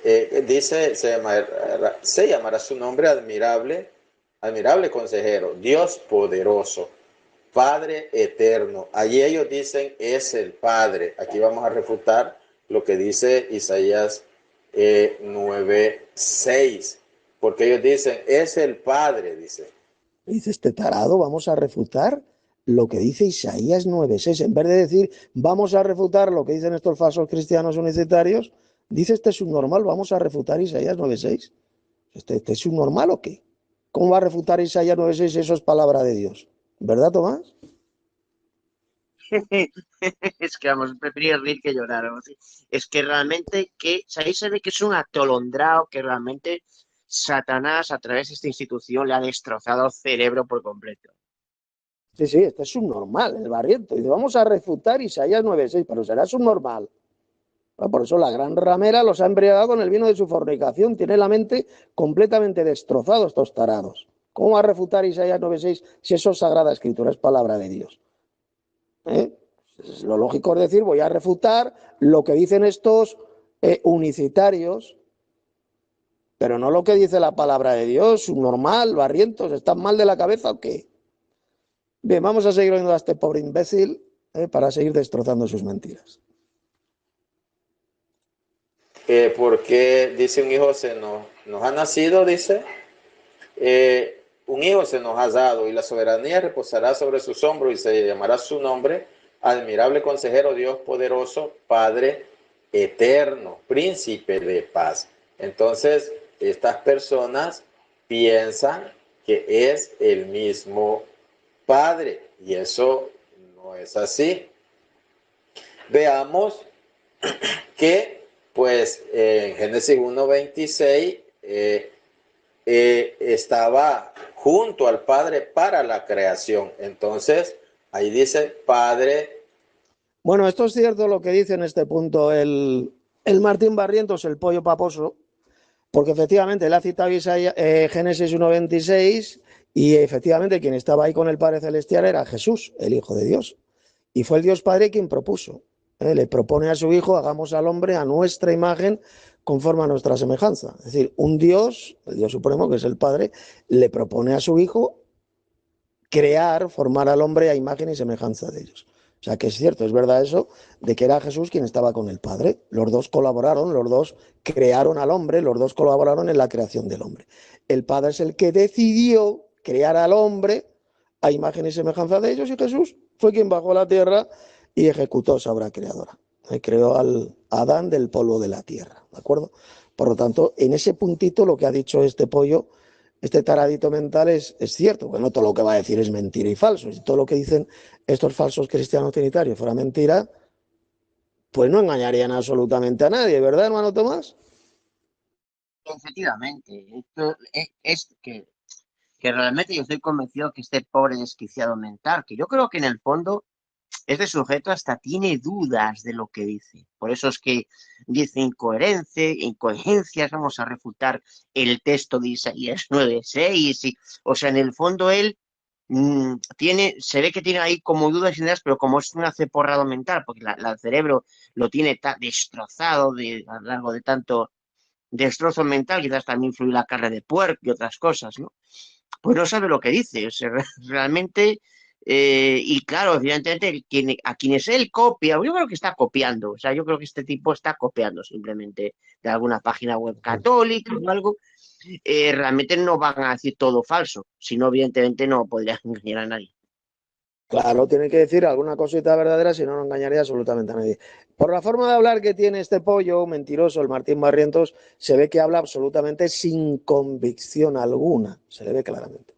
Speaker 2: dice, se llamará su nombre admirable, admirable consejero, Dios poderoso, Padre eterno. Allí ellos dicen es el Padre. Aquí vamos a refutar lo que dice Isaías 9:6, porque ellos dicen es el Padre, dice.
Speaker 1: Dice este tarado, vamos a refutar lo que dice Isaías 9:6. En vez de decir vamos a refutar lo que dicen estos falsos cristianos unicitarios, dice este subnormal, vamos a refutar Isaías 9:6. ¿Este es subnormal o qué? ¿Cómo va a refutar Isaías 9:6 si eso es palabra de Dios? ¿Verdad, Tomás?
Speaker 3: Es que vamos, preferir reír que llorar. Es que realmente, ahí se ve que es un atolondrado, que realmente Satanás a través de esta institución le ha destrozado el cerebro por completo.
Speaker 1: Sí, este es subnormal, el Barriento. Dice, vamos a refutar Isaías 9:6, pero será subnormal. Bueno, por eso la gran ramera los ha embriagado con el vino de su fornicación. Tiene la mente completamente destrozada estos tarados. ¿Cómo va a refutar Isaías 9:6 si eso es Sagrada Escritura, es palabra de Dios? Lo lógico es decir, voy a refutar lo que dicen estos unicitarios, pero no lo que dice la palabra de Dios. Subnormal, Barrientos, ¿están mal de la cabeza o qué? Bien, vamos a seguir oyendo a este pobre imbécil para seguir destrozando sus mentiras.
Speaker 2: Porque dice un hijo nos ha nacido, dice, un hijo se nos ha dado y la soberanía reposará sobre sus hombros y se llamará su nombre admirable consejero, Dios poderoso, Padre eterno, príncipe de paz. Entonces, estas personas piensan que es el mismo Padre y eso no es así. Veamos que pues en Génesis 1:26 estaba junto al Padre para la creación. Entonces, ahí dice Padre.
Speaker 1: Bueno, esto es cierto lo que dice en este punto el Martín Barrientos, el pollo paposo, porque efectivamente él ha citado Génesis 1:26 y efectivamente quien estaba ahí con el Padre Celestial era Jesús, el Hijo de Dios. Y fue el Dios Padre quien propuso Le propone a su Hijo, hagamos al hombre a nuestra imagen conforme a nuestra semejanza. Es decir, un Dios, el Dios supremo, que es el Padre, le propone a su Hijo crear, formar al hombre a imagen y semejanza de ellos. O sea que es cierto, es verdad eso, de que era Jesús quien estaba con el Padre. Los dos colaboraron, los dos crearon al hombre, los dos colaboraron en la creación del hombre. El Padre es el que decidió crear al hombre a imagen y semejanza de ellos, y Jesús fue quien bajó a la tierra y ejecutó esa obra creadora. Creó al Adán del polvo de la tierra, ¿de acuerdo? Por lo tanto, en ese puntito lo que ha dicho este pollo, este taradito mental, es cierto, porque no todo lo que va a decir es mentira y falso. Si todo lo que dicen estos falsos cristianos trinitarios fuera mentira, pues no engañarían absolutamente a nadie, ¿verdad, hermano Tomás?
Speaker 3: Efectivamente, esto es que realmente yo estoy convencido que este pobre desquiciado mental, que yo creo que en el fondo este sujeto hasta tiene dudas de lo que dice. Por eso es que dice incoherencias, vamos a refutar el texto de Isaías 9:6. O sea, en el fondo él se ve que tiene ahí como dudas y ideas, pero como es un aceporrado mental, porque el cerebro lo tiene destrozado a lo largo de tanto destrozo mental, quizás también influye la carne de puerco y otras cosas, ¿no? Pues no sabe lo que dice, o sea, realmente, y claro, evidentemente, a quienes él copia, yo creo que está copiando, o sea, yo creo que este tipo está copiando simplemente de alguna página web católica o algo, realmente no van a decir todo falso, sino evidentemente no podrían engañar a nadie.
Speaker 1: Claro, tiene que decir alguna cosita verdadera, si no, no engañaría absolutamente a nadie. Por la forma de hablar que tiene este pollo mentiroso, el Martín Barrientos, se ve que habla absolutamente sin convicción alguna, se le ve claramente.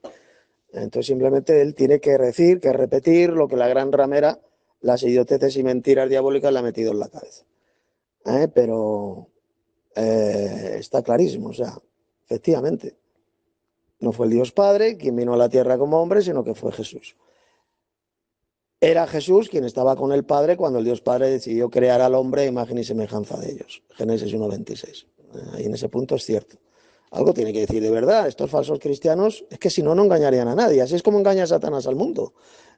Speaker 1: Entonces simplemente él tiene que decir, que repetir lo que la gran ramera, las idioteces y mentiras diabólicas, le ha metido en la cabeza. Pero está clarísimo, o sea, efectivamente, no fue el Dios Padre quien vino a la tierra como hombre, sino que fue Jesús. Era Jesús quien estaba con el Padre cuando el Dios Padre decidió crear al hombre a imagen y semejanza de ellos. Génesis 1:26. Ahí en ese punto es cierto. Algo tiene que decir de verdad. Estos falsos cristianos, es que si no, no engañarían a nadie. Así es como engaña Satanás al mundo,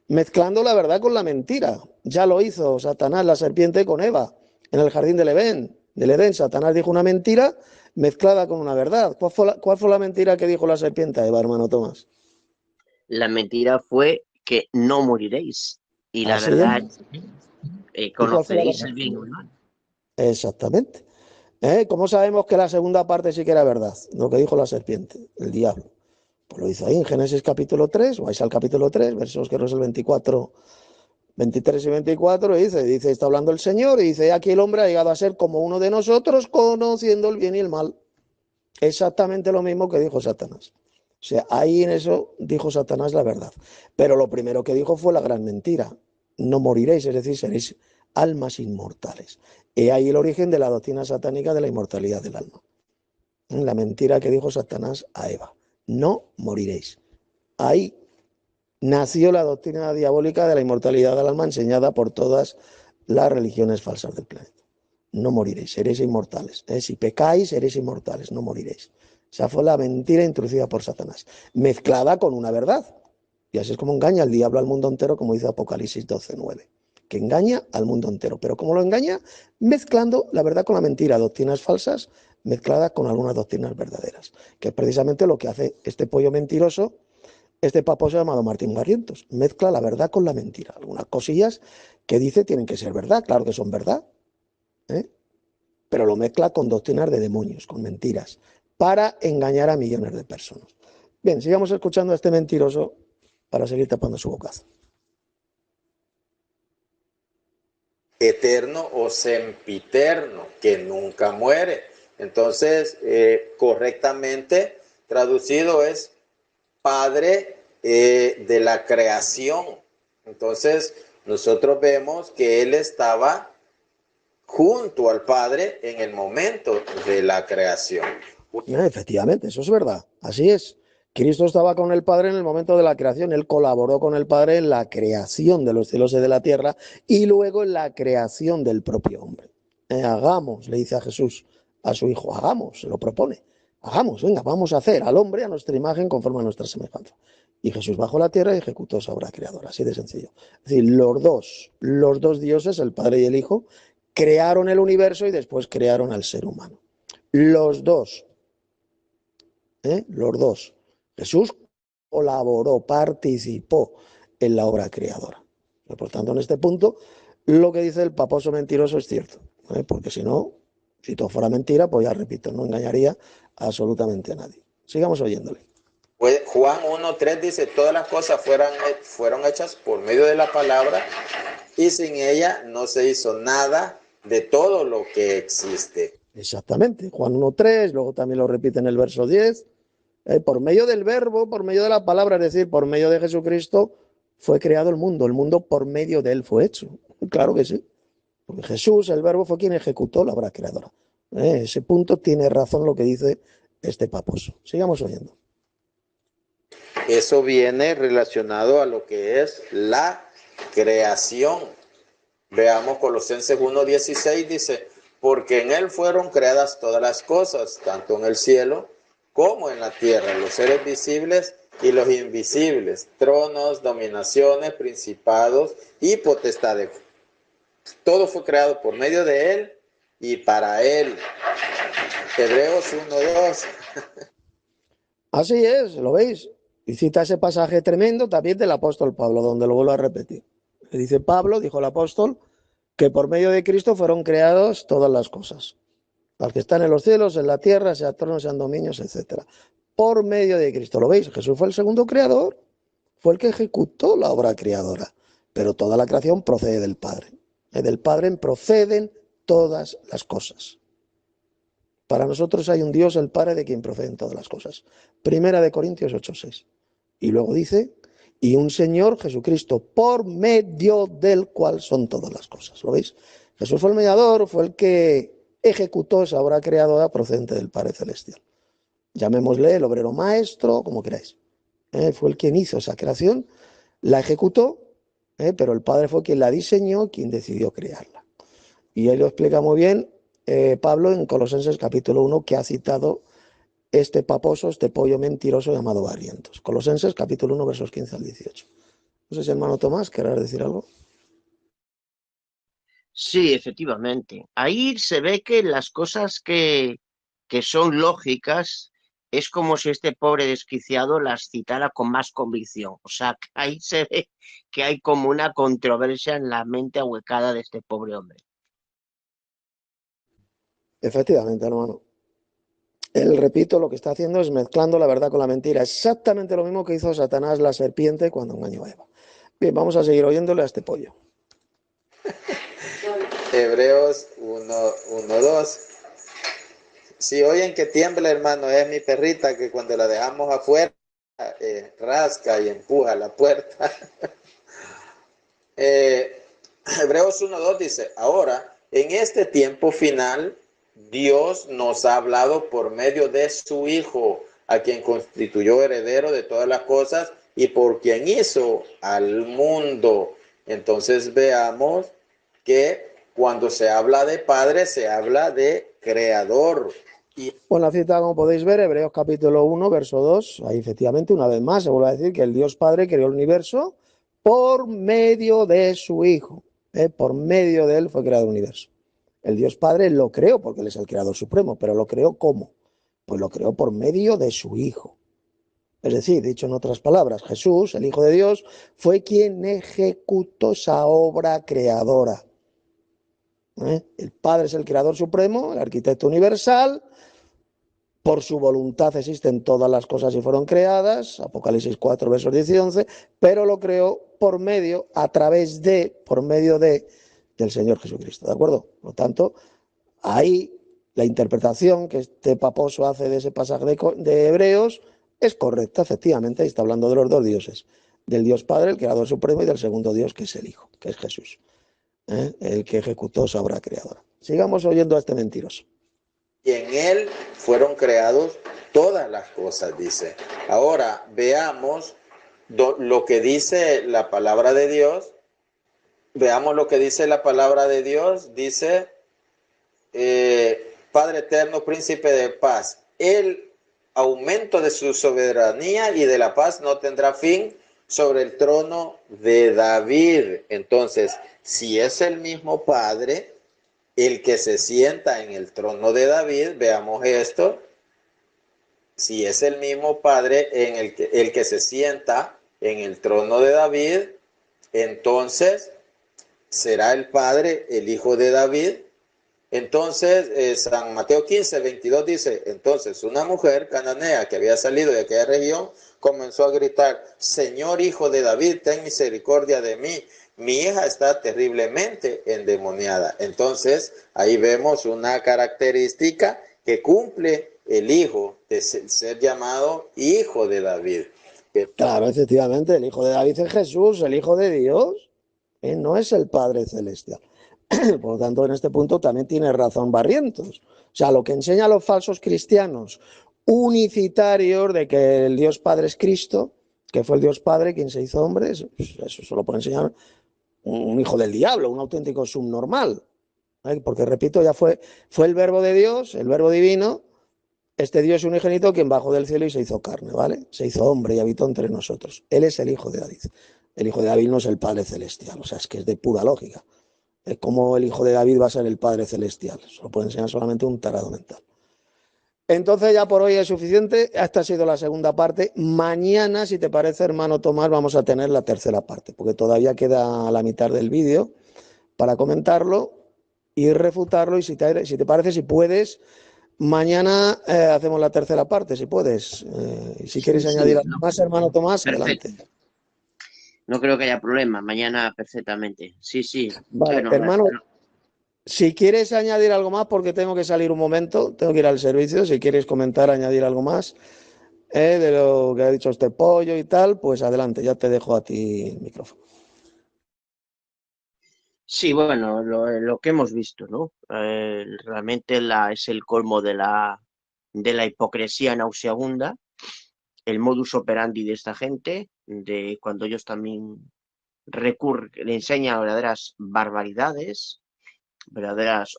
Speaker 1: mezclando la verdad con la mentira. Ya lo hizo Satanás, la serpiente, con Eva, en el jardín del Edén. Satanás dijo una mentira mezclada con una verdad. ¿Cuál fue la mentira que dijo la serpiente a Eva, hermano Tomás?
Speaker 3: La mentira fue que no moriréis, y la
Speaker 1: Así
Speaker 3: verdad,
Speaker 1: es. ¿Y cuál fue la
Speaker 3: conoceréis
Speaker 1: verdad?
Speaker 3: el bien y el mal.
Speaker 1: Exactamente. ¿Cómo sabemos que la segunda parte sí que era verdad? Lo que dijo la serpiente, el diablo. Pues lo dice ahí en Génesis capítulo 3, vais al capítulo 3, versos que no es el 24, 23 y 24, y dice, está hablando el Señor, y dice, aquí el hombre ha llegado a ser como uno de nosotros, conociendo el bien y el mal. Exactamente lo mismo que dijo Satanás. O sea, ahí en eso dijo Satanás la verdad. Pero lo primero que dijo fue la gran mentira. No moriréis, es decir, seréis almas inmortales. He ahí el origen de la doctrina satánica de la inmortalidad del alma. La mentira que dijo Satanás a Eva. No moriréis. Ahí nació la doctrina diabólica de la inmortalidad del alma enseñada por todas las religiones falsas del planeta. No moriréis, seréis inmortales. Si pecáis, seréis inmortales, no moriréis. Esa fue la mentira introducida por Satanás, mezclada con una verdad. Y así es como engaña el diablo al mundo entero, como dice Apocalipsis 12:9. Que engaña al mundo entero. Pero ¿cómo lo engaña? Mezclando la verdad con la mentira, doctrinas falsas mezcladas con algunas doctrinas verdaderas. Que es precisamente lo que hace este pollo mentiroso, este paposo llamado Martín Barrientos. Mezcla la verdad con la mentira. Algunas cosillas que dice tienen que ser verdad, claro que son verdad. Pero lo mezcla con doctrinas de demonios, con mentiras, para engañar a millones de personas. Bien, sigamos escuchando a este mentiroso para seguir tapando su bocazo.
Speaker 2: Eterno o sempiterno, que nunca muere. Entonces, correctamente traducido es Padre de la creación. Entonces, nosotros vemos que Él estaba junto al Padre en el momento de la creación.
Speaker 1: Efectivamente, eso es verdad, así es. Cristo estaba con el Padre en el momento de la creación, Él colaboró con el Padre en la creación de los cielos y de la tierra y luego en la creación del propio hombre. Hagamos, le dice a Jesús, a su Hijo, hagamos, se lo propone. Hagamos, venga, vamos a hacer al hombre a nuestra imagen conforme a nuestra semejanza. Y Jesús bajó a la tierra y ejecutó esa obra creadora, así de sencillo. Es decir, los dos dioses, el Padre y el Hijo, crearon el universo y después crearon al ser humano. Los dos, los dos. Jesús colaboró, participó en la obra creadora. Por tanto, en este punto, lo que dice el paposo mentiroso es cierto, porque si no, si todo fuera mentira, pues ya repito, no engañaría absolutamente a nadie. Sigamos oyéndole.
Speaker 2: Juan 1:3 dice, todas las cosas fueron hechas por medio de la palabra y sin ella no se hizo nada de todo lo que existe.
Speaker 1: Exactamente, Juan 1:3, luego también lo repite en el verso 10, por medio del verbo, por medio de la palabra, es decir, por medio de Jesucristo, fue creado el mundo por medio de él fue hecho. Claro que sí, porque Jesús, el verbo, fue quien ejecutó la obra creadora. Ese punto tiene razón lo que dice este paposo. Sigamos oyendo.
Speaker 2: Eso viene relacionado a lo que es la creación. Veamos Colosenses 1:16 dice, porque en él fueron creadas todas las cosas, tanto en el cielo como en la tierra, los seres visibles y los invisibles, tronos, dominaciones, principados y potestades. Todo fue creado por medio de él y para él. Hebreos 1:2.
Speaker 1: Así es, ¿lo veis? Y cita ese pasaje tremendo también del apóstol Pablo, donde lo vuelvo a repetir. Le dice Pablo, dijo el apóstol, que por medio de Cristo fueron creadas todas las cosas. Las que están en los cielos, en la tierra, sean tronos, sean dominios, etc. Por medio de Cristo, ¿lo veis? Jesús fue el segundo creador, fue el que ejecutó la obra creadora, pero toda la creación procede del Padre. Del Padre proceden todas las cosas. Para nosotros hay un Dios, el Padre, de quien proceden todas las cosas. Primera de Corintios 8:6. Y luego dice, y un Señor Jesucristo, por medio del cual son todas las cosas. ¿Lo veis? Jesús fue el mediador, fue el que ejecutó esa obra creadora procedente del Padre Celestial. Llamémosle el obrero maestro, como queráis. Fue el quien hizo esa creación, la ejecutó, pero el Padre fue quien la diseñó, quien decidió crearla. Y él lo explica muy bien Pablo en Colosenses capítulo 1, que ha citado este paposo, este pollo mentiroso llamado Barrientos. Colosenses capítulo 1, versos 15 al 18. No sé si hermano Tomás, ¿querrás decir algo?
Speaker 3: Sí, efectivamente. Ahí se ve que las cosas que son lógicas es como si este pobre desquiciado las citara con más convicción. O sea, que ahí se ve que hay como una controversia en la mente ahuecada de este pobre hombre.
Speaker 1: Efectivamente, hermano. Él, repito, lo que está haciendo es mezclando la verdad con la mentira. Exactamente lo mismo que hizo Satanás, la serpiente, cuando engañó a Eva. Bien, vamos a seguir oyéndole a este pollo.
Speaker 2: Hebreos 1:2. Si oyen que tiembla, hermano, es mi perrita que cuando la dejamos afuera rasca y empuja la puerta. Hebreos 1:2 dice, ahora, en este tiempo final, Dios nos ha hablado por medio de su Hijo, a quien constituyó heredero de todas las cosas y por quien hizo al mundo. Entonces veamos que cuando se habla de Padre, se habla de Creador.
Speaker 1: Bueno, la cita, como podéis ver, Hebreos capítulo 1, verso 2, ahí efectivamente, una vez más, se vuelve a decir que el Dios Padre creó el universo por medio de su Hijo. Por medio de él fue creado el universo. El Dios Padre lo creó porque él es el creador supremo, pero lo creó ¿cómo? Pues lo creó por medio de su Hijo. Es decir, dicho en otras palabras, Jesús, el Hijo de Dios, fue quien ejecutó esa obra creadora. El Padre es el creador supremo, el arquitecto universal. Por su voluntad existen todas las cosas y fueron creadas, Apocalipsis 4, versos 10 y 11, pero lo creó por medio, por medio del Señor Jesucristo, ¿de acuerdo? Por lo tanto, ahí la interpretación que este paposo hace de ese pasaje de Hebreos es correcta, efectivamente, ahí está hablando de los dos dioses, del Dios Padre, el creador supremo, y del segundo Dios, que es el Hijo, que es Jesús, el que ejecutó esa obra creadora. Sigamos oyendo a este mentiroso.
Speaker 2: Y en él fueron creados todas las cosas, dice. Ahora veamos lo que dice la palabra de Dios. Veamos lo que dice la palabra de Dios. Dice, Padre eterno, príncipe de paz. Él aumento de su soberanía y de la paz no tendrá fin sobre el trono de David. Entonces, si es el mismo Padre el que se sienta en el trono de David, veamos esto, si es el mismo Padre en el que se sienta en el trono de David, entonces será el Padre el Hijo de David. Entonces, San Mateo 15:22 dice, entonces una mujer cananea que había salido de aquella región comenzó a gritar, Señor Hijo de David, ten misericordia de mí, mi hija está terriblemente endemoniada. Entonces, ahí vemos una característica que cumple el Hijo, de ser llamado Hijo de David.
Speaker 1: Claro, efectivamente, el Hijo de David es Jesús, el Hijo de Dios, no es el Padre Celestial. Por lo tanto, en este punto también tiene razón Barrientos. O sea, lo que enseñan los falsos cristianos unicitarios de que el Dios Padre es Cristo, que fue el Dios Padre quien se hizo hombre, eso solo puede enseñar un hijo del diablo, un auténtico subnormal. Porque, repito, ya fue el verbo de Dios, el verbo divino, este Dios unigénito quien bajó del cielo y se hizo carne, ¿vale? Se hizo hombre y habitó entre nosotros. Él es el Hijo de David. El Hijo de David no es el Padre Celestial, o sea, es que es de pura lógica. ¿Cómo el Hijo de David va a ser el Padre Celestial? Eso lo puede enseñar solamente un tarado mental. Entonces ya por hoy es suficiente. Esta ha sido la segunda parte. Mañana, si te parece, hermano Tomás, vamos a tener la tercera parte, porque todavía queda la mitad del vídeo para comentarlo y refutarlo. Y si te parece, si puedes, mañana hacemos la tercera parte, si puedes. Y si quieres añadir algo más, hermano Tomás,
Speaker 3: perfecto.
Speaker 1: Adelante.
Speaker 3: No creo que haya problema. Mañana perfectamente. Sí.
Speaker 1: Vale, hermano. Si quieres añadir algo más, porque tengo que salir un momento, tengo que ir al servicio, si quieres comentar, añadir algo más de lo que ha dicho este pollo y tal, pues adelante, ya te dejo a ti el micrófono.
Speaker 3: Sí, bueno, lo que hemos visto, ¿no? Realmente es el colmo de la hipocresía nauseabunda, el modus operandi de esta gente, de cuando ellos también le enseñan verdaderas barbaridades,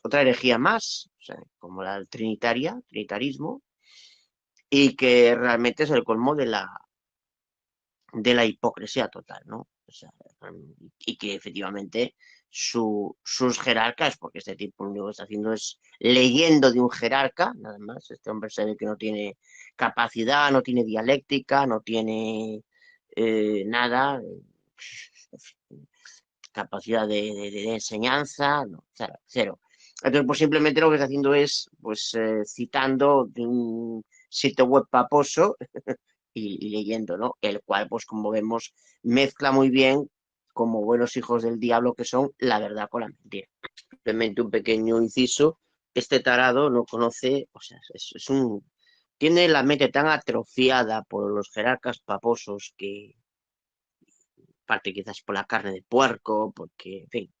Speaker 3: otra herejía más, o sea, como la del trinitarismo, y que realmente es el colmo de la hipocresía total, ¿no? O sea, y que efectivamente sus jerarcas, porque este tipo lo único que está haciendo es leyendo de un jerarca, nada más. Este hombre se ve que no tiene capacidad, no tiene dialéctica, no tiene nada, capacidad de enseñanza, no, cero. Entonces, pues simplemente lo que está haciendo es, pues, citando de un sitio web paposo y leyendo, ¿no? El cual, pues como vemos, mezcla muy bien, como buenos hijos del diablo que son, la verdad con la mentira. Simplemente un pequeño inciso, este tarado no conoce, o sea, tiene la mente tan atrofiada por los jerarcas paposos que, parte quizás por la carne de puerco, porque, en fin,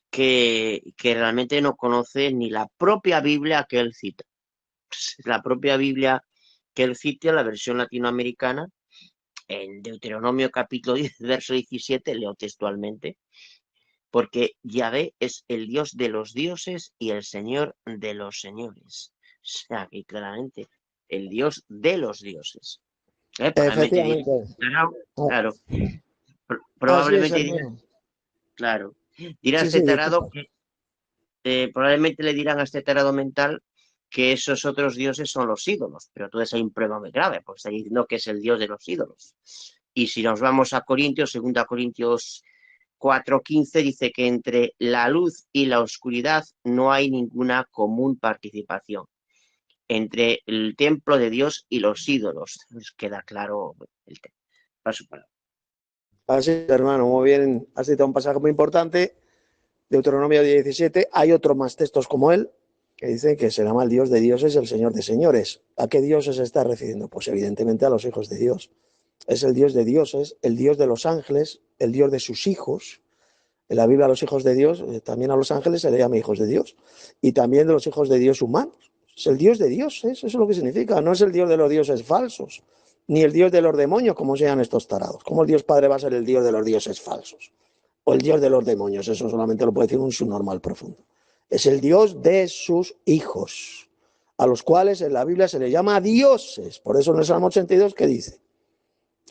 Speaker 3: que realmente no conoce ni la propia Biblia que él cita. La propia Biblia que él cita, la versión latinoamericana, en Deuteronomio capítulo 10, verso 17, leo textualmente, porque Yahvé es el Dios de los dioses y el Señor de los señores. O sea, que claramente, el Dios de los dioses.
Speaker 1: Efectivamente.
Speaker 3: Claro,
Speaker 1: Así es,
Speaker 3: probablemente dirá,
Speaker 1: hermano.
Speaker 3: claro, dirá
Speaker 1: Sí,
Speaker 3: este
Speaker 1: disculpa.
Speaker 3: tarado que probablemente le dirán a este tarado mental que esos otros dioses son los ídolos, pero entonces hay un problema muy grave, porque está diciendo que es el Dios de los ídolos. Y si nos vamos a Corintios, 2 Corintios 4:15, dice que entre la luz y la oscuridad no hay ninguna común participación. Entre el templo de Dios y los ídolos. Nos queda claro el tema. Paso para.
Speaker 1: Así es, hermano, muy bien. Has citado un pasaje muy importante, Deuteronomio 17. Hay otros más textos como él, que dicen que se llama el Dios de dioses, el Señor de señores. ¿A qué dioses se está refiriendo? Pues evidentemente a los hijos de Dios. Es el Dios de dioses, el Dios de los ángeles, el Dios de sus hijos. En la Biblia a los hijos de Dios, también a los ángeles se le llama hijos de Dios. Y también de los hijos de Dios humanos. Es el Dios de dioses, eso es lo que significa. No es el Dios de los dioses falsos, ni el Dios de los demonios, como sean estos tarados. ¿Cómo el Dios Padre va a ser el Dios de los dioses falsos? O el Dios de los demonios, eso solamente lo puede decir un subnormal profundo. Es el Dios de sus hijos. a los cuales en la Biblia se les llama dioses. Por eso en el Salmo 82, ¿qué dice?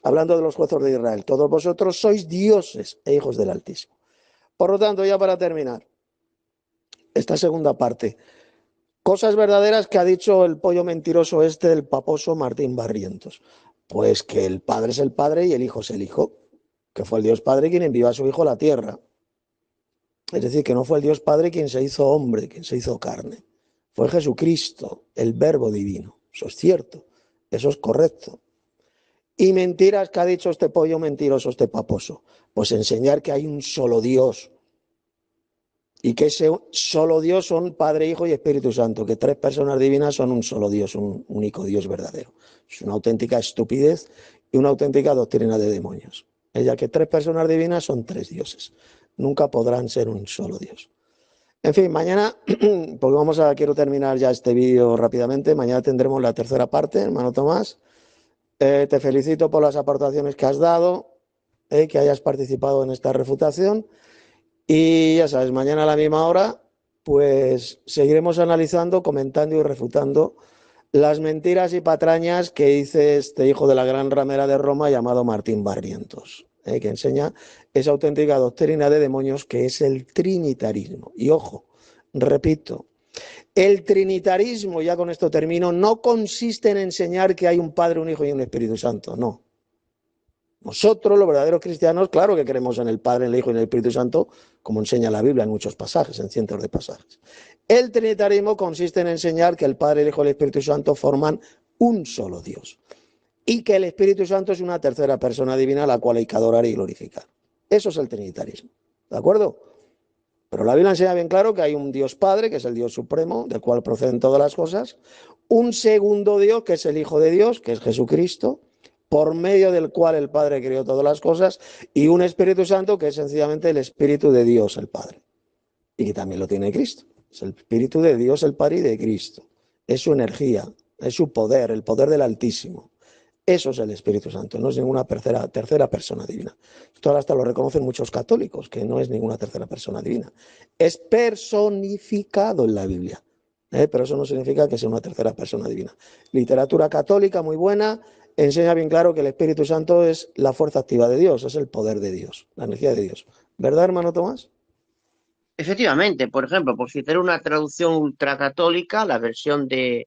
Speaker 1: Hablando de los jueces de Israel, todos vosotros sois dioses e hijos del Altísimo. Por lo tanto, ya para terminar, esta segunda parte, cosas verdaderas que ha dicho el pollo mentiroso del paposo Martín Barrientos. Pues que el Padre es el Padre y el Hijo es el Hijo, que fue el Dios Padre quien envió a su Hijo a la tierra. Es decir, que no fue el Dios Padre quien se hizo hombre, quien se hizo carne. Fue Jesucristo, el Verbo divino. Eso es cierto, eso es correcto. Y mentiras que ha dicho este pollo mentiroso, este paposo. Pues enseñar que hay un solo Dios. Y que ese solo Dios son Padre, Hijo y Espíritu Santo. Que tres personas divinas son un solo Dios, un único Dios verdadero. Es una auténtica estupidez y una auténtica doctrina de demonios. Ya que tres personas divinas son tres dioses. Nunca podrán ser un solo Dios. En fin, mañana, porque quiero terminar ya este vídeo rápidamente. Mañana tendremos la tercera parte, hermano Tomás. Te felicito por las aportaciones que has dado, que hayas participado en esta refutación. Y ya sabes, mañana a la misma hora, pues seguiremos analizando, comentando y refutando las mentiras y patrañas que dice este hijo de la gran ramera de Roma llamado Martín Barrientos, que enseña esa auténtica doctrina de demonios que es el trinitarismo. Y ojo, repito, el trinitarismo, ya con esto termino, no consiste en enseñar que hay un Padre, un Hijo y un Espíritu Santo, no. Nosotros, los verdaderos cristianos, claro que creemos en el Padre, en el Hijo y en el Espíritu Santo, como enseña la Biblia en muchos pasajes, en cientos de pasajes. El trinitarismo consiste en enseñar que el Padre, el Hijo y el Espíritu Santo forman un solo Dios y que el Espíritu Santo es una tercera persona divina a la cual hay que adorar y glorificar. Eso es el trinitarismo, ¿de acuerdo? Pero la Biblia enseña bien claro que hay un Dios Padre, que es el Dios supremo, del cual proceden todas las cosas, un segundo Dios, que es el Hijo de Dios, que es Jesucristo, por medio del cual el Padre creó todas las cosas, y un Espíritu Santo que es sencillamente el Espíritu de Dios, el Padre, y que también lo tiene Cristo. Es el Espíritu de Dios, el Padre, y de Cristo. Es su energía, es su poder, el poder del Altísimo. Eso es el Espíritu Santo, no es ninguna tercera persona divina. Esto ahora hasta lo reconocen muchos católicos, que no es ninguna tercera persona divina. Es personificado en la Biblia, pero eso no significa que sea una tercera persona divina. Literatura católica muy buena, enseña bien claro que el Espíritu Santo es la fuerza activa de Dios, es el poder de Dios, la energía de Dios. ¿Verdad, hermano Tomás?
Speaker 3: Efectivamente, por ejemplo, por citar una traducción ultracatólica, la versión de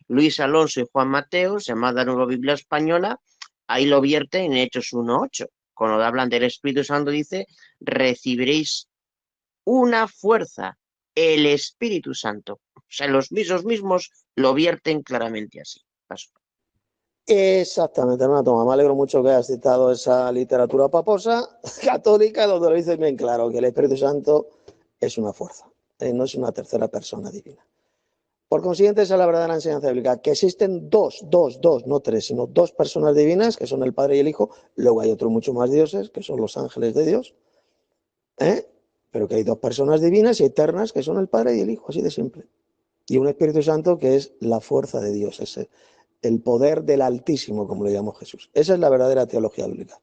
Speaker 3: Luis Alonso y Juan Mateos, llamada Nueva Biblia Española, ahí lo vierte en Hechos 1:8. Cuando hablan del Espíritu Santo dice, recibiréis una fuerza, el Espíritu Santo. O sea, los mismos lo vierten claramente así. Paso.
Speaker 1: Exactamente, hermano Tomás. Me alegro mucho que hayas citado esa literatura paposa católica, donde lo dice bien claro, que el Espíritu Santo es una fuerza, no es una tercera persona divina. Por consiguiente, esa es la verdadera enseñanza bíblica, que existen dos, no tres, sino dos personas divinas, que son el Padre y el Hijo. Luego hay otros muchos más dioses, que son los ángeles de Dios, pero que hay dos personas divinas y eternas, que son el Padre y el Hijo, así de simple. Y un Espíritu Santo que es la fuerza de Dios, el poder del Altísimo, como le llamó Jesús. Esa es la verdadera teología bíblica.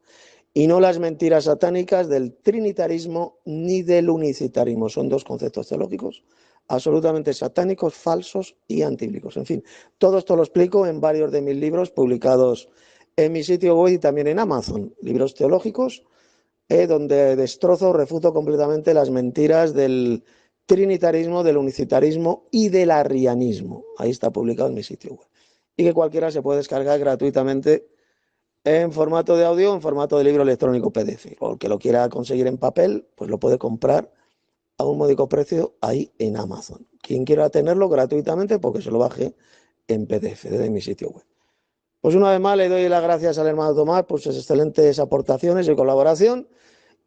Speaker 1: Y no las mentiras satánicas del trinitarismo ni del unicitarismo. Son dos conceptos teológicos absolutamente satánicos, falsos y antibíblicos. En fin, todo esto lo explico en varios de mis libros publicados en mi sitio web y también en Amazon. Libros teológicos, donde destrozo, refuto completamente las mentiras del trinitarismo, del unicitarismo y del arrianismo. Ahí está publicado en mi sitio web. Y que cualquiera se puede descargar gratuitamente en formato de audio, en formato de libro electrónico PDF. O el que lo quiera conseguir en papel, pues lo puede comprar a un módico precio ahí en Amazon. Quien quiera tenerlo gratuitamente, porque se lo baje en PDF desde mi sitio web. Pues una vez más le doy las gracias al hermano Tomás por sus excelentes aportaciones y colaboración.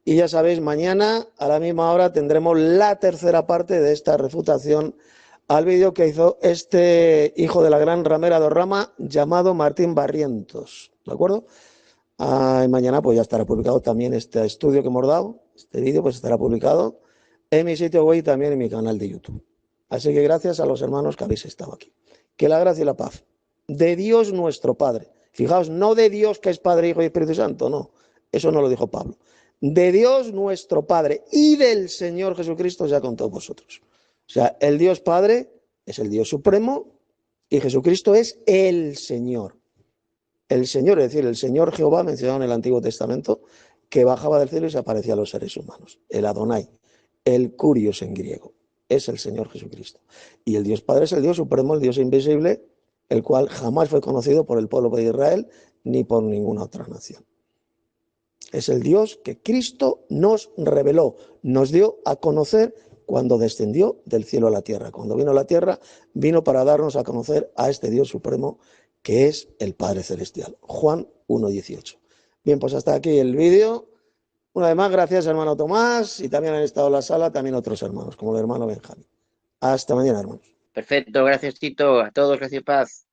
Speaker 1: Y ya sabéis, mañana a la misma hora tendremos la tercera parte de esta refutación al vídeo que hizo este hijo de la gran ramera de Rama llamado Martín Barrientos. ¿De acuerdo? Y mañana pues ya estará publicado también este estudio que hemos dado. Este vídeo pues estará publicado en mi sitio web y también en mi canal de YouTube. Así que gracias a los hermanos que habéis estado aquí. Que la gracia y la paz de Dios nuestro Padre. Fijaos, no de Dios que es Padre, Hijo y Espíritu Santo, no. Eso no lo dijo Pablo. De Dios nuestro Padre y del Señor Jesucristo sea con todos vosotros. O sea, el Dios Padre es el Dios supremo, Y Jesucristo es el Señor. El Señor, es decir, el Señor Jehová mencionado en el Antiguo Testamento, que bajaba del cielo y se aparecía a los seres humanos. El Adonai, el Kurios en griego, es el Señor Jesucristo. Y el Dios Padre es el Dios supremo, el Dios invisible, el cual jamás fue conocido por el pueblo de Israel ni por ninguna otra nación. Es el Dios que Cristo nos reveló, nos dio a conocer cuando descendió del cielo a la tierra. Cuando vino a la tierra, vino para darnos a conocer a este Dios supremo que es el Padre Celestial. Juan 1:18. Bien, pues hasta aquí el vídeo. Una vez más, gracias hermano Tomás, y también han estado en la sala también otros hermanos, como el hermano Benjamín. Hasta mañana, hermanos.
Speaker 3: Perfecto, gracias Tito, a todos, gracias y paz.